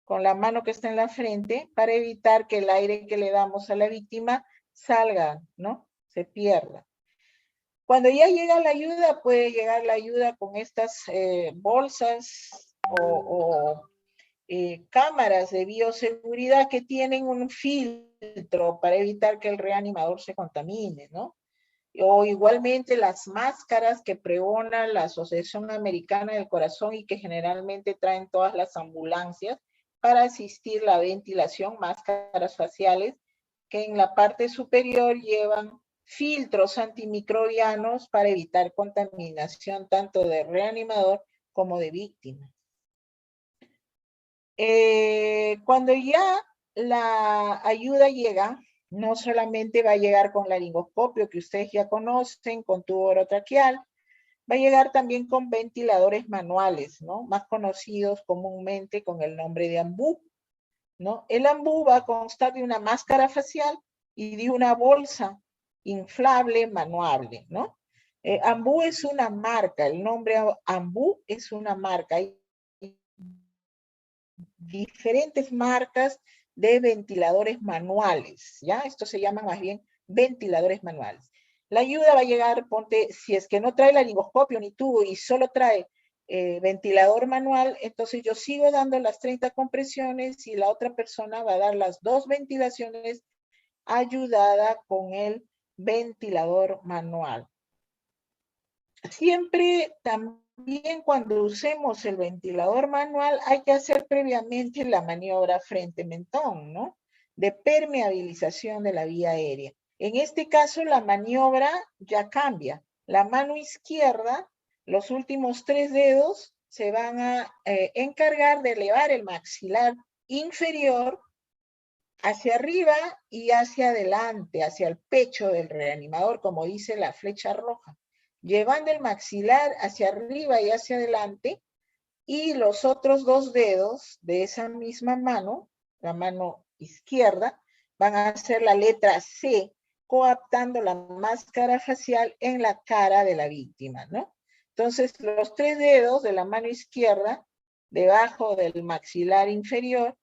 con la mano que está en la frente para evitar que el aire que le damos a la víctima salga, ¿no? Se pierda. Cuando ya llega la ayuda, puede llegar la ayuda con estas bolsas o cámaras de bioseguridad que tienen un filtro para evitar que el reanimador se contamine, ¿no? O igualmente las máscaras que pregona la Asociación Americana del Corazón y que generalmente traen todas las ambulancias para asistir la ventilación, máscaras faciales que en la parte superior llevan filtros antimicrobianos para evitar contaminación tanto de reanimador como de víctima. Cuando ya la ayuda llega, no solamente va a llegar con laringoscopio, que ustedes ya conocen, con tubo orotraqueal, va a llegar también con ventiladores manuales, ¿no? Más conocidos comúnmente con el nombre de ambú, ¿no? El ambú va a constar de una máscara facial y de una bolsa inflable manuable, ¿no? Ambú es una marca, el nombre ambú es una marca. Hay diferentes marcas de ventiladores manuales, ¿ya? Estos se llaman más bien ventiladores manuales. La ayuda va a llegar, ponte, si es que no trae laringoscopio ni tubo y solo trae ventilador manual, entonces yo sigo dando las 30 compresiones y la otra persona va a dar las 2 ventilaciones ayudada con el ventilador manual. Siempre también cuando usemos el ventilador manual hay que hacer previamente la maniobra frente-mentón, ¿no? De permeabilización de la vía aérea. En este caso la maniobra ya cambia. La mano izquierda, los últimos 3 dedos se van a encargar de elevar el maxilar inferior hacia arriba y hacia adelante, hacia el pecho del reanimador, como dice la flecha roja, llevando el maxilar hacia arriba y hacia adelante, y los otros 2 dedos de esa misma mano, la mano izquierda, van a hacer la letra C, coaptando la máscara facial en la cara de la víctima, ¿no? Entonces, los 3 dedos de la mano izquierda, debajo del maxilar inferior,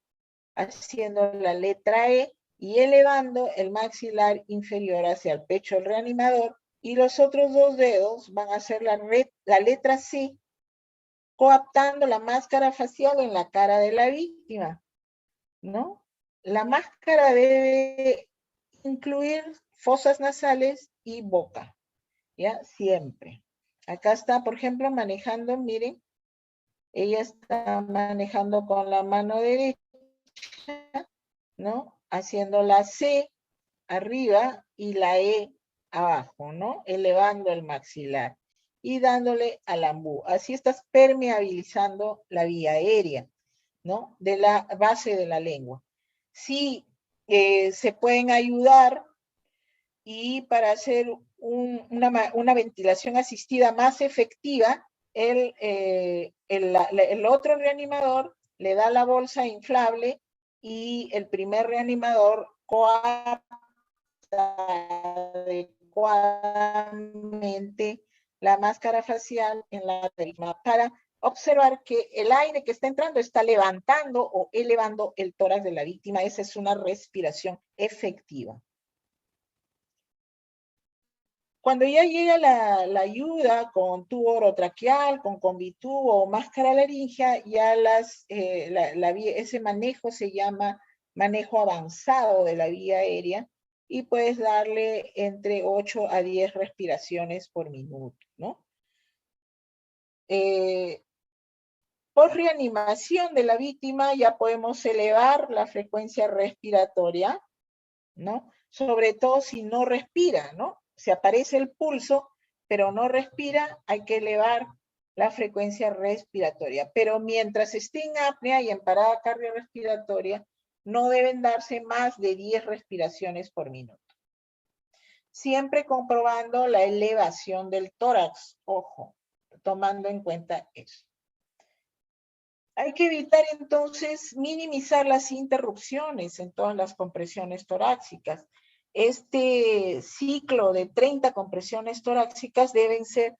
haciendo la letra E y elevando el maxilar inferior hacia el pecho del reanimador, y los otros 2 dedos van a hacer la letra C, coaptando la máscara facial en la cara de la víctima, ¿no? La máscara debe incluir fosas nasales y boca, ¿ya? Siempre. Acá está, por ejemplo, manejando, miren, ella está manejando con la mano derecha, ¿no? Haciendo la C arriba y la E abajo, ¿no? Elevando el maxilar y dándole al ambú. Así estás permeabilizando la vía aérea, ¿no? De la base de la lengua. Sí, se pueden ayudar y para hacer una ventilación asistida más efectiva, el otro reanimador le da la bolsa inflable y el primer reanimador coapta adecuadamente la máscara facial en la tarima para observar que el aire que está entrando está levantando o elevando el tórax de la víctima. Esa es una respiración efectiva. Cuando ya llega la ayuda con tubo orotraqueal, con combitubo o máscara laringea, ya ese manejo se llama manejo avanzado de la vía aérea y puedes darle entre 8 a 10 respiraciones por minuto, ¿no? Por reanimación de la víctima ya podemos elevar la frecuencia respiratoria, ¿no? Sobre todo si no respira, ¿no? se aparece el pulso, pero no respira, hay que elevar la frecuencia respiratoria. Pero mientras esté en apnea y en parada cardiorrespiratoria, no deben darse más de 10 respiraciones por minuto. Siempre comprobando la elevación del tórax, ojo, tomando en cuenta eso. Hay que evitar entonces minimizar las interrupciones en todas las compresiones torácicas. Este ciclo de 30 compresiones torácicas deben ser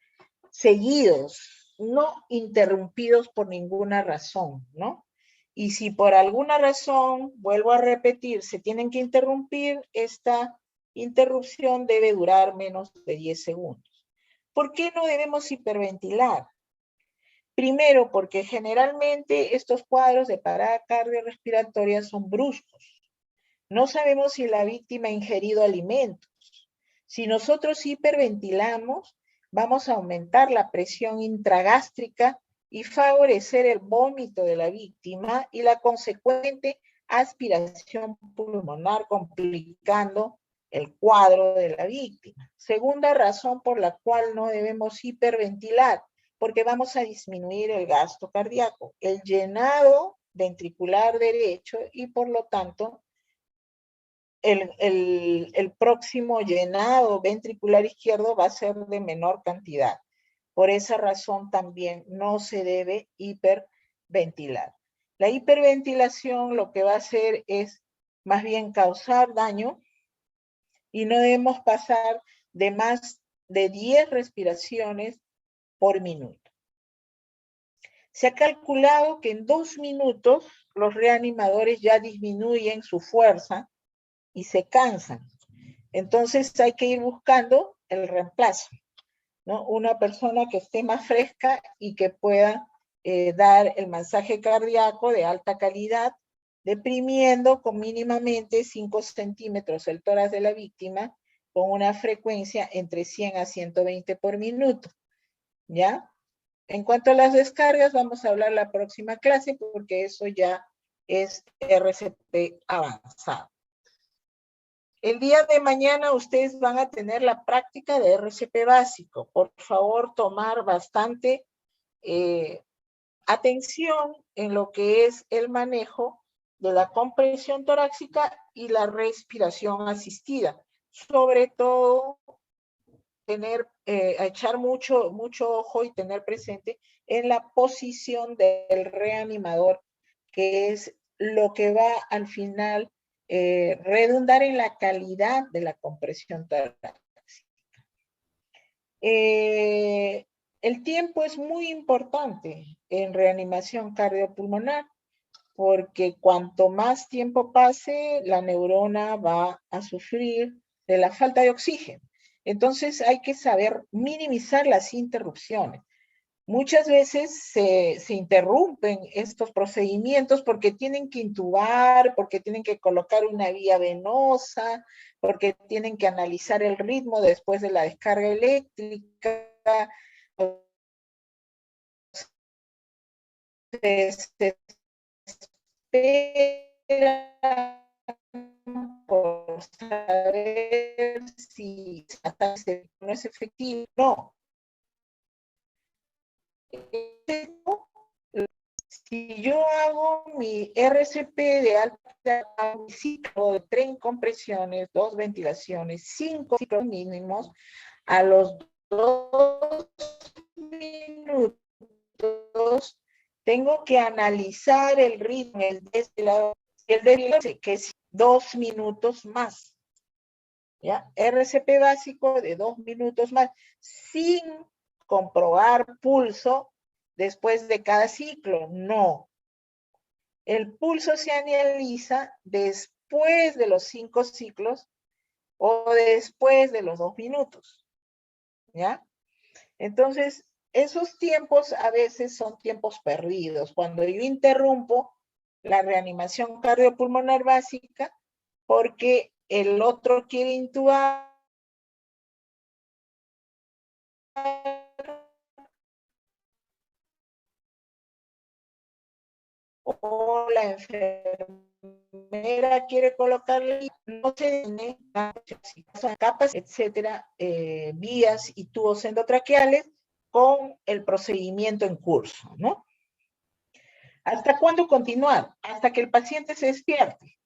seguidos, no interrumpidos por ninguna razón, ¿no? Y si por alguna razón, vuelvo a repetir, se tienen que interrumpir, esta interrupción debe durar menos de 10 segundos. ¿Por qué no debemos hiperventilar? Primero, porque generalmente estos cuadros de parada cardiorrespiratoria son bruscos. No sabemos si la víctima ha ingerido alimentos. Si nosotros hiperventilamos, vamos a aumentar la presión intragástrica y favorecer el vómito de la víctima y la consecuente aspiración pulmonar, complicando el cuadro de la víctima. Segunda razón por la cual no debemos hiperventilar, porque vamos a disminuir el gasto cardíaco, el llenado ventricular derecho y por lo tanto el próximo llenado ventricular izquierdo va a ser de menor cantidad. Por esa razón también no se debe hiperventilar. La hiperventilación lo que va a hacer es más bien causar daño y no debemos pasar de más de 10 respiraciones por minuto. Se ha calculado que en 2 minutos los reanimadores ya disminuyen su fuerza y se cansan. Entonces hay que ir buscando el reemplazo, ¿no? Una persona que esté más fresca y que pueda dar el masaje cardíaco de alta calidad, deprimiendo con mínimamente 5 centímetros el tórax de la víctima con una frecuencia entre 100 a 120 por minuto, ¿ya? En cuanto a las descargas, vamos a hablar la próxima clase porque eso ya es RCP avanzado. El día de mañana ustedes van a tener la práctica de RCP básico. Por favor, tomar bastante atención en lo que es el manejo de la compresión torácica y la respiración asistida. Sobre todo, echar mucho ojo y tener presente en la posición del reanimador, que es lo que va al final redundar en la calidad de la compresión torácica. El tiempo es muy importante en reanimación cardiopulmonar, porque cuanto más tiempo pase, la neurona va a sufrir de la falta de oxígeno. Entonces hay que saber minimizar las interrupciones. Muchas veces se interrumpen estos procedimientos porque tienen que intubar, porque tienen que colocar una vía venosa, porque tienen que analizar el ritmo después de la descarga eléctrica. Se espera por saber si no es efectivo o no. Si yo hago mi RCP de alta, un ciclo de 3 compresiones, 2 ventilaciones, 5 ciclos mínimos, a los 2 minutos tengo que analizar el ritmo, el desvelado, que es 2 minutos más. ¿Ya? RCP básico de 2 minutos más, sin comprobar pulso después de cada ciclo, no. El pulso se analiza después de los 5 ciclos o después de los 2 minutos, ¿ya? Entonces, esos tiempos a veces son tiempos perdidos. Cuando yo interrumpo la reanimación cardiopulmonar básica porque el otro quiere intubar o la enfermera quiere colocarle, no se tiene capas, etcétera, vías y tubos endotraqueales con el procedimiento en curso, ¿no? ¿Hasta cuándo continuar? Hasta que el paciente se despierte,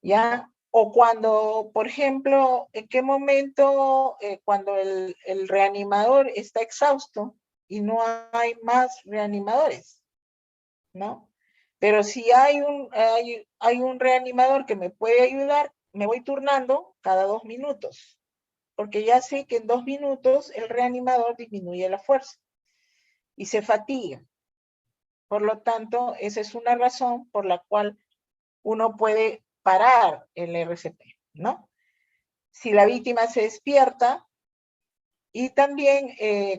¿ya? O cuando, por ejemplo, ¿en qué momento cuando el reanimador está exhausto y no hay más reanimadores, ¿no? Pero si hay un reanimador que me puede ayudar, me voy turnando cada 2 minutos, porque ya sé que en 2 minutos el reanimador disminuye la fuerza y se fatiga. Por lo tanto, esa es una razón por la cual uno puede parar el RCP, ¿no? Si la víctima se despierta y también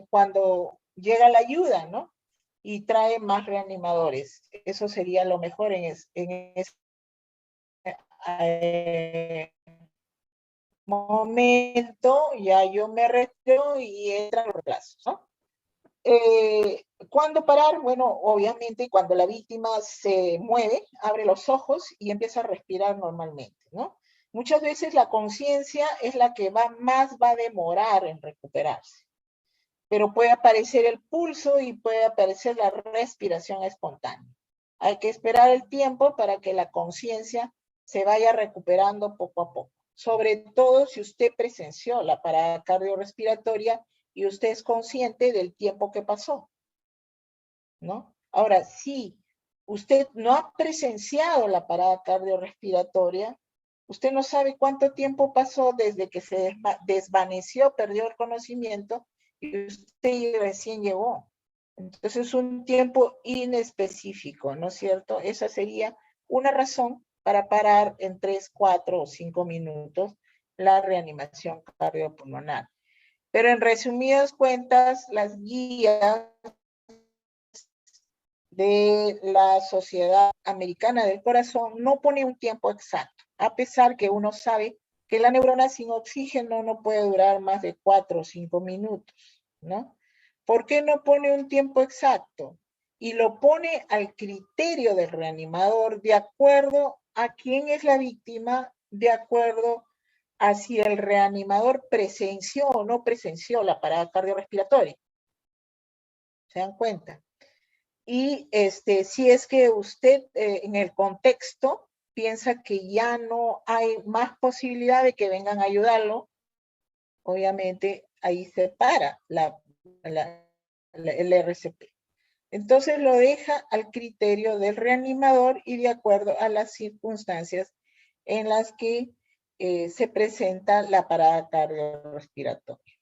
cuando llega la ayuda, ¿no? Y trae más reanimadores. Eso sería lo mejor en ese momento. Ya yo me retiro y entran los plazos, ¿no? ¿Cuándo parar? Bueno, obviamente cuando la víctima se mueve, abre los ojos y empieza a respirar normalmente, ¿no? Muchas veces la conciencia es la que más va a demorar en recuperarse, pero puede aparecer el pulso y puede aparecer la respiración espontánea. Hay que esperar el tiempo para que la conciencia se vaya recuperando poco a poco, sobre todo si usted presenció la parada cardiorrespiratoria y usted es consciente del tiempo que pasó, ¿no? Ahora, si usted no ha presenciado la parada cardiorrespiratoria, usted no sabe cuánto tiempo pasó desde que se desvaneció, perdió el conocimiento y usted recién llegó. Entonces es un tiempo inespecífico, ¿no es cierto? Esa sería una razón para parar en 3, 4 o 5 minutos la reanimación cardiopulmonar. Pero en resumidas cuentas, las guías de la Sociedad Americana del Corazón no pone un tiempo exacto, a pesar que uno sabe que la neurona sin oxígeno no puede durar más de 4 o 5 minutos, ¿no? ¿Por qué no pone un tiempo exacto? Y lo pone al criterio del reanimador de acuerdo a quién es la víctima, de acuerdo a si el reanimador presenció o no presenció la parada cardiorrespiratoria. ¿Se dan cuenta? Y si es que usted en el contexto piensa que ya no hay más posibilidad de que vengan a ayudarlo, obviamente ahí se para el RCP. Entonces lo deja al criterio del reanimador y de acuerdo a las circunstancias en las que se presenta la parada cardiorrespiratoria.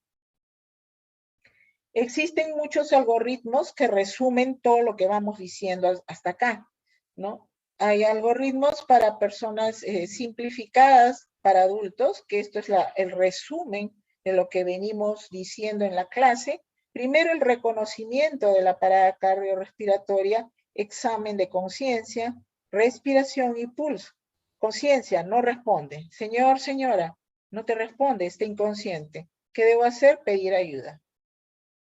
Existen muchos algoritmos que resumen todo lo que vamos diciendo hasta acá, ¿no? Hay algoritmos para personas simplificadas, para adultos, que esto es el resumen de lo que venimos diciendo en la clase. Primero, el reconocimiento de la parada cardiorrespiratoria, examen de conciencia, respiración y pulso. Conciencia, no responde. Señor, señora, no te responde, está inconsciente. ¿Qué debo hacer? Pedir ayuda.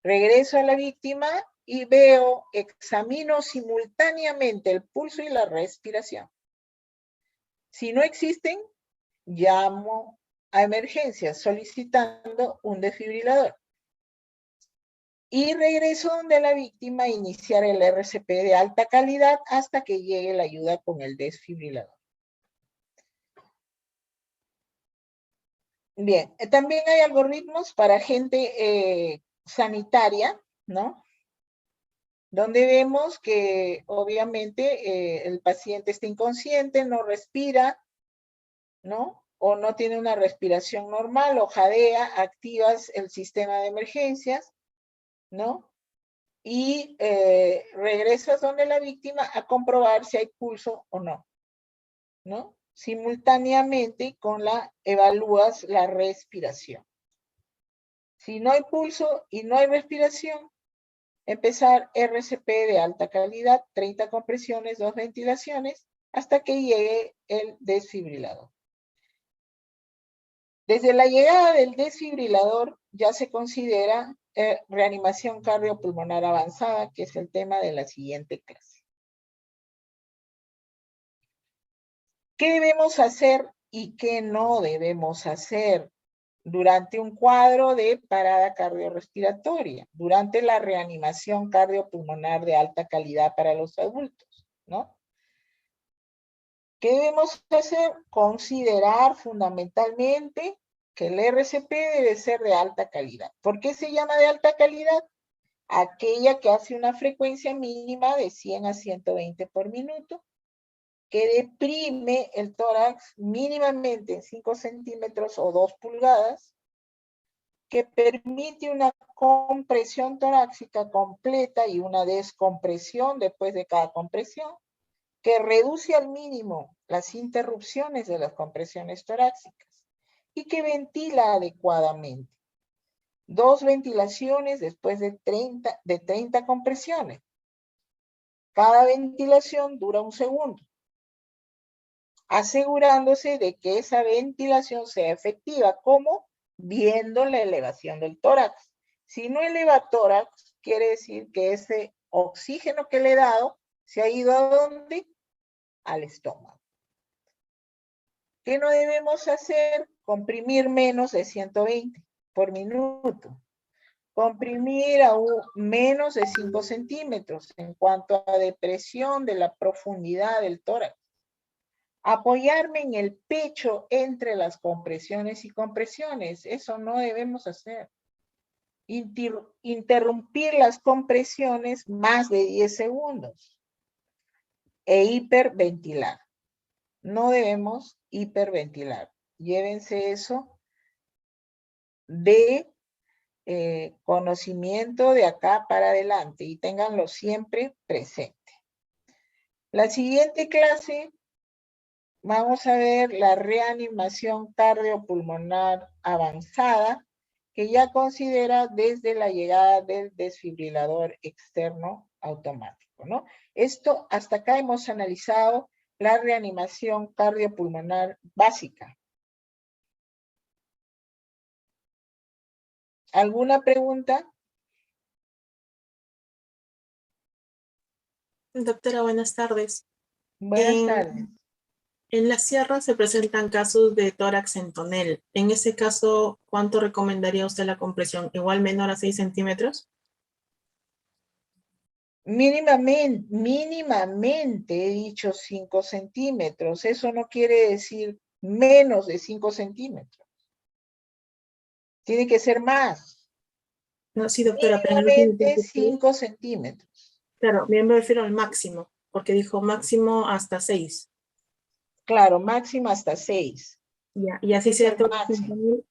Regreso a la víctima y examino simultáneamente el pulso y la respiración. Si no existen, llamo a emergencias solicitando un desfibrilador. Y regreso donde la víctima a iniciar el RCP de alta calidad hasta que llegue la ayuda con el desfibrilador. Bien, también hay algoritmos para gente sanitaria, ¿no? Donde vemos que obviamente el paciente está inconsciente, no respira, ¿no? O no tiene una respiración normal o jadea, activas el sistema de emergencias, ¿no? Y regresas donde la víctima a comprobar si hay pulso o no, ¿no? Simultáneamente evalúas la respiración. Si no hay pulso y no hay respiración, empezar RCP de alta calidad, 30 compresiones, 2 ventilaciones, hasta que llegue el desfibrilador. Desde la llegada del desfibrilador ya se considera reanimación cardiopulmonar avanzada, que es el tema de la siguiente clase. ¿Qué debemos hacer y qué no debemos hacer durante un cuadro de parada cardiorrespiratoria, durante la reanimación cardiopulmonar de alta calidad para los adultos, ¿no? ¿Qué debemos hacer? Considerar fundamentalmente que el RCP debe ser de alta calidad. ¿Por qué se llama de alta calidad? Aquella que hace una frecuencia mínima de 100 a 120 por minuto, que deprime el tórax mínimamente en 5 centímetros o 2 pulgadas, que permite una compresión torácica completa y una descompresión después de cada compresión, que reduce al mínimo las interrupciones de las compresiones torácicas y que ventila adecuadamente. 2 ventilaciones después de 30 compresiones. Cada ventilación dura 1 segundo, asegurándose de que esa ventilación sea efectiva, como viendo la elevación del tórax. Si no eleva tórax, quiere decir que ese oxígeno que le he dado se ha ido ¿a dónde? Al estómago. ¿Qué no debemos hacer? Comprimir menos de 120 por minuto. Comprimir a menos de 5 centímetros en cuanto a depresión de la profundidad del tórax. Apoyarme en el pecho entre las compresiones y compresiones. Eso no debemos hacer. Interrumpir las compresiones más de 10 segundos. E hiperventilar. No debemos hiperventilar. Llévense eso de conocimiento de acá para adelante y ténganlo siempre presente. La siguiente clase vamos a ver la reanimación cardiopulmonar avanzada, que ya considera desde la llegada del desfibrilador externo automático, ¿no? Esto, hasta acá hemos analizado la reanimación cardiopulmonar básica. ¿Alguna pregunta? Doctora, buenas tardes. Buenas tardes. En la sierra se presentan casos de tórax en tonel. En ese caso, ¿cuánto recomendaría usted la compresión? ¿Igual menor a 6 centímetros? Mínimamente he dicho 5 centímetros. Eso no quiere decir menos de 5 centímetros. Tiene que ser más. No, sí, doctora, pero Mínimamente 5 centímetros. Claro, me refiero al máximo, porque dijo máximo hasta 6. Claro, máximo hasta 6. Ya, y así sea tórax en tonel.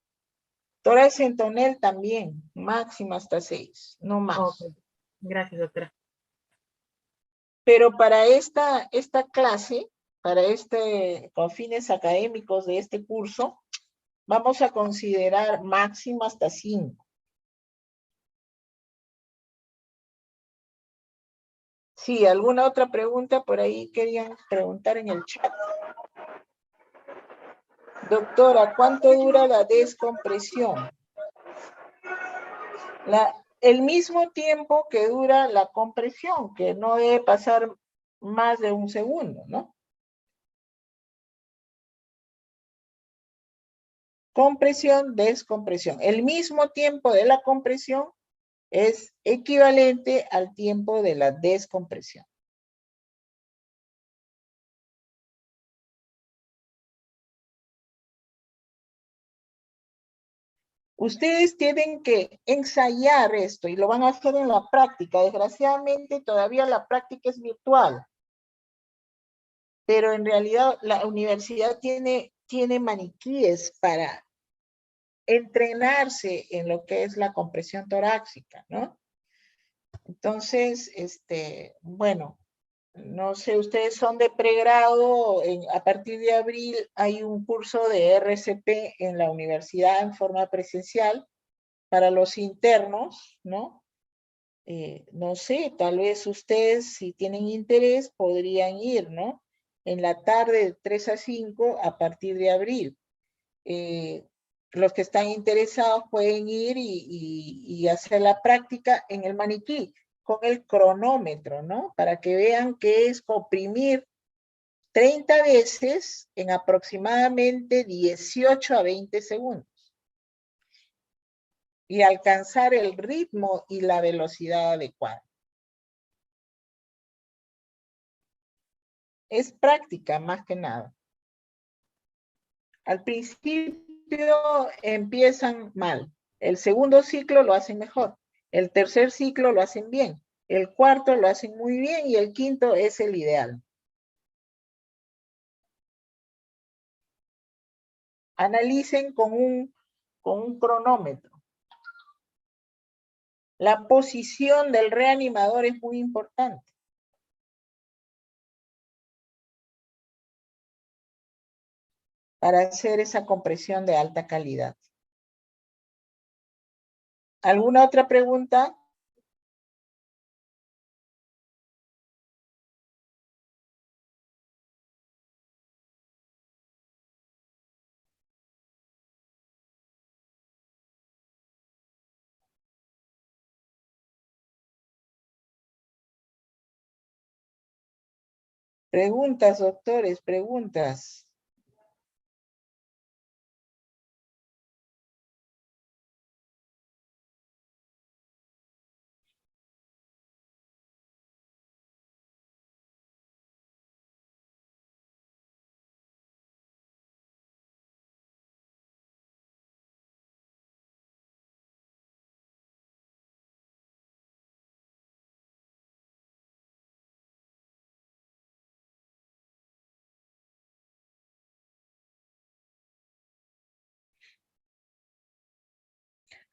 Tórax en tonel también, máximo hasta 6, no más. Okay. Gracias, doctora. Pero para esta clase, para con fines académicos de este curso, vamos a considerar máximo hasta 5. Sí, ¿alguna otra pregunta por ahí querían preguntar en el chat? Doctora, ¿cuánto dura la descompresión? El mismo tiempo que dura la compresión, que no debe pasar más de 1 segundo, ¿no? Compresión, descompresión. El mismo tiempo de la compresión es equivalente al tiempo de la descompresión. Ustedes tienen que ensayar esto y lo van a hacer en la práctica. Desgraciadamente todavía la práctica es virtual. Pero en realidad la universidad tiene maniquíes para entrenarse en lo que es la compresión torácica, ¿no? Entonces, bueno, no sé, ustedes son de pregrado, a partir de abril hay un curso de RCP en la universidad en forma presencial para los internos, ¿no? No sé, tal vez ustedes, si tienen interés, podrían ir, ¿no? En la tarde de 3 a 5 a partir de abril. Los que están interesados pueden ir y hacer la práctica en el maniquí con el cronómetro, ¿no? Para que vean qué es comprimir 30 veces en aproximadamente 18 a 20 segundos. Y alcanzar el ritmo y la velocidad adecuada. Es práctica más que nada. Al principio empiezan mal. El segundo ciclo lo hacen mejor. El tercer ciclo lo hacen bien. El cuarto lo hacen muy bien y el quinto es el ideal. Analicen con un cronómetro. La posición del reanimador es muy importante. Para hacer esa compresión de alta calidad. ¿Alguna otra pregunta? Preguntas, doctores, preguntas.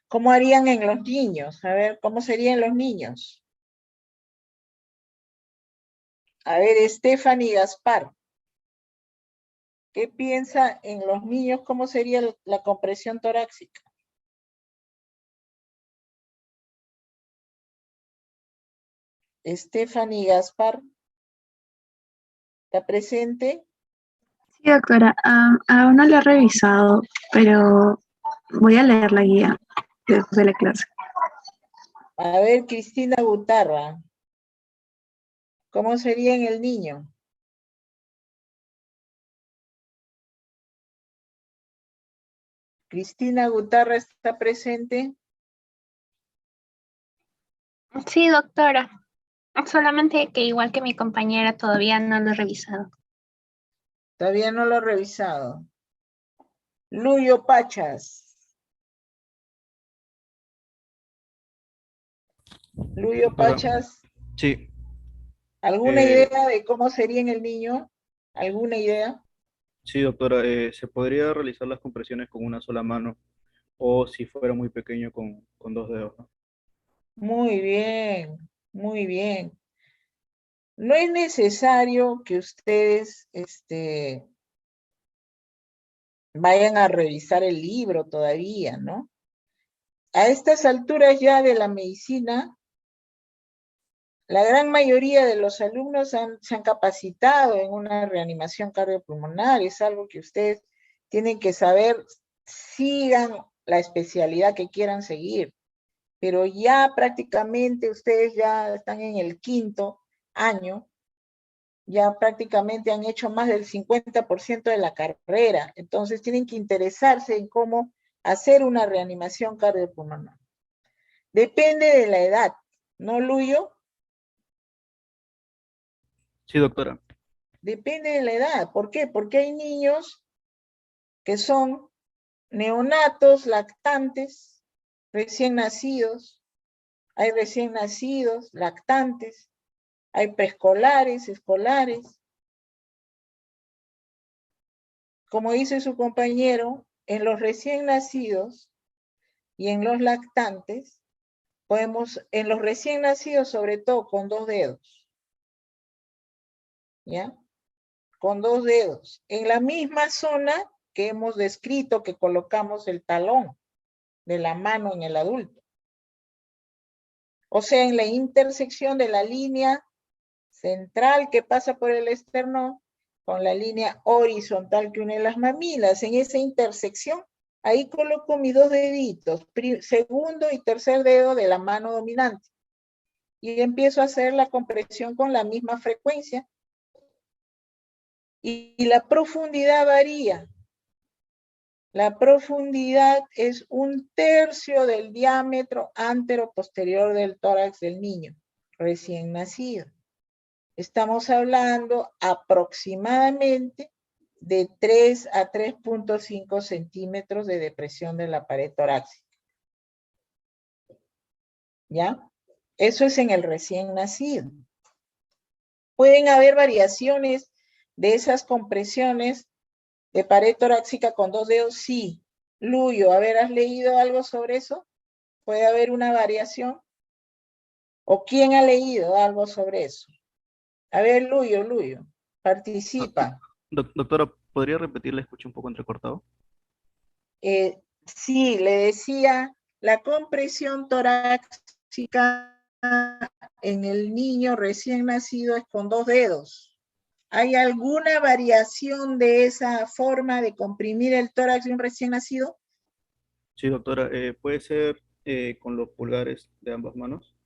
¿Cómo harían en los niños? A ver, ¿cómo serían los niños? A ver, Stephanie Gaspar. ¿Qué piensa en los niños? ¿Cómo sería la compresión torácica? Stephanie Gaspar. ¿Está presente? Sí, doctora, aún no lo he revisado, pero voy a leer la guía después de la clase. A ver, Cristina Gutarra. ¿Cómo sería en el niño? Cristina Gutarra está presente. Sí, doctora. Solamente que igual que mi compañera todavía no lo he revisado. Todavía no lo he revisado. Luyo Pachas. Luyo Doctora. Pachas. Sí. ¿Alguna idea de cómo sería en el niño? ¿Alguna idea? Sí, doctora, ¿se podría realizar las compresiones con una sola mano o si fuera muy pequeño con dos dedos, ¿no? Muy bien, muy bien. No es necesario que ustedes vayan a revisar el libro todavía, ¿no? A estas alturas ya de la medicina, la gran mayoría de los alumnos se han capacitado en una reanimación cardiopulmonar. Es algo que ustedes tienen que saber, sigan la especialidad que quieran seguir. Pero ya prácticamente ustedes ya están en el 5º año, ya prácticamente han hecho más del 50% de la carrera. Entonces tienen que interesarse en cómo hacer una reanimación cardiopulmonar. Depende de la edad, ¿no, Luyo? Sí, doctora. Depende de la edad. ¿Por qué? Porque hay niños que son neonatos, lactantes, recién nacidos. Hay recién nacidos, lactantes. Hay preescolares, escolares. Como dice su compañero, en los recién nacidos y en los lactantes, en los recién nacidos sobre todo con 2 dedos. ¿Ya? Con 2 dedos. En la misma zona que hemos descrito que colocamos el talón de la mano en el adulto. O sea, en la intersección de la línea central que pasa por el esternón con la línea horizontal que une las mamilas. En esa intersección, ahí coloco mis 2 deditos, segundo y tercer dedo de la mano dominante. Y empiezo a hacer la compresión con la misma frecuencia y la profundidad varía. La profundidad es 1/3 del diámetro antero-posterior del tórax del niño recién nacido. Estamos hablando aproximadamente de 3 a 3.5 centímetros de depresión de la pared torácica. ¿Ya? Eso es en el recién nacido. Pueden haber variaciones de esas compresiones de pared torácica con 2 dedos, sí. Luyo, a ver, ¿has leído algo sobre eso? ¿Puede haber una variación? ¿O quién ha leído algo sobre eso? A ver, Luyo, participa. Doctora, ¿podría repetir? La escuché un poco entrecortado. Sí, le decía, la compresión torácica en el niño recién nacido es con 2 dedos. ¿Hay alguna variación de esa forma de comprimir el tórax de un recién nacido? Sí, doctora, ¿puede ser con los pulgares de ambas manos?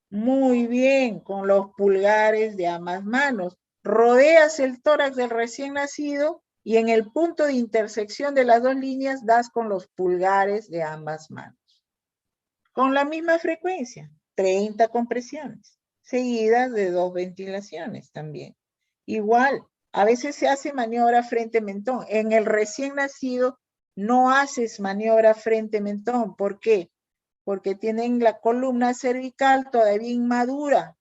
Muy bien, con los pulgares de ambas manos. Rodeas el tórax del recién nacido y en el punto de intersección de las dos líneas das con los pulgares de ambas manos. Con la misma frecuencia, 30 compresiones, seguidas de 2 ventilaciones también. Igual, a veces se hace maniobra frente-mentón. En el recién nacido no haces maniobra frente-mentón. ¿Por qué? Porque tienen la columna cervical todavía inmadura.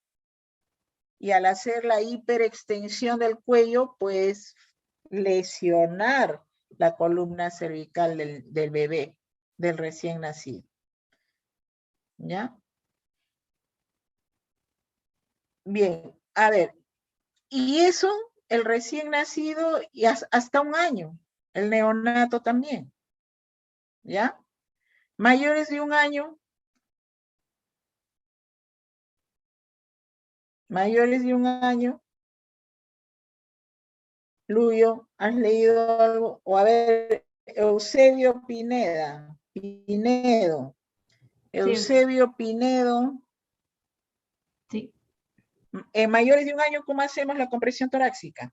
Y al hacer la hiperextensión del cuello, puedes lesionar la columna cervical del bebé, del recién nacido. ¿Ya? Bien, a ver, y eso, el recién nacido y hasta 1 año, el neonato también, ¿ya? Mayores de 1 año, Luyo, ¿has leído algo? O a ver, Eusebio Pinedo, Eusebio Pinedo, Sí. en mayores de 1 año, ¿cómo hacemos la compresión torácica?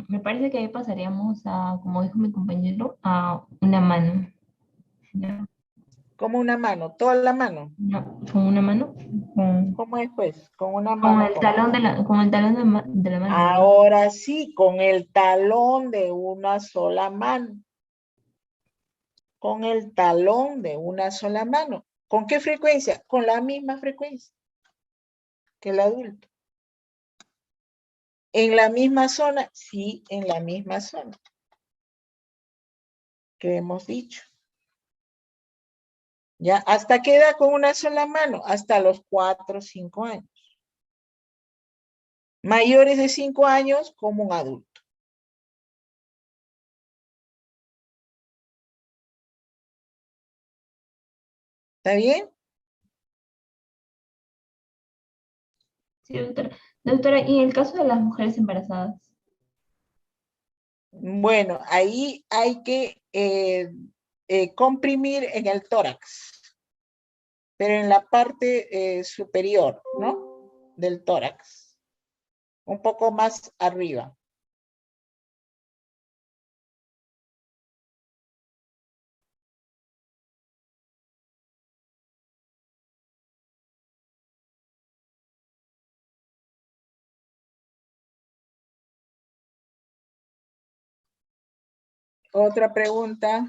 Me parece que ahí pasaríamos a, como dijo mi compañero, a una mano. ¿Ya? Como una mano, toda la mano. Con una mano. ¿Cómo es pues? Con una Con mano. el talón de la, con el talón de la mano. ¿No? Ahora sí, con el talón de una sola mano. Con el talón de una sola mano. ¿Con qué frecuencia? Con la misma frecuencia que el adulto. ¿En la misma zona? Sí, en la misma zona que hemos dicho. ¿Ya? ¿Hasta qué edad con una sola mano? Hasta los 4 o 5 años. Mayores de 5 años como un adulto. ¿Está bien? Sí, doctora. Doctora, ¿y en el caso de las mujeres embarazadas? Bueno, ahí hay que comprimir en el tórax, pero en la parte superior, ¿no? Del tórax, un poco más arriba. Otra pregunta.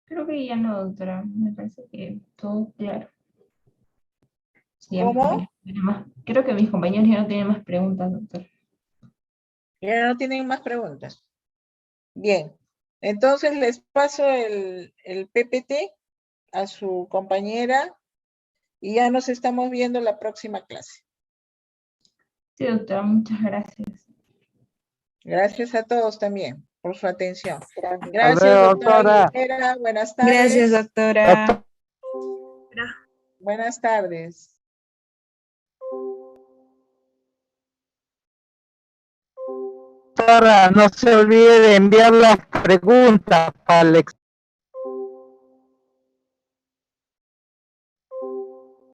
Creo que ya no, doctora. Me parece que todo claro. Sí, ya mis ¿Cómo? compañeros tienen más. Creo que mis compañeros ya no tienen más preguntas, doctor. Ya no tienen más preguntas. Bien, entonces les paso el PPT a su compañera Y ya nos estamos viendo la próxima clase. Sí, doctora, muchas gracias. Gracias a todos también por su atención. Hasta Gracias, luego, doctora doctora. Aguilera. Buenas tardes. Gracias, doctora. Buenas tardes. Doctora, no se olvide de enviar las preguntas para el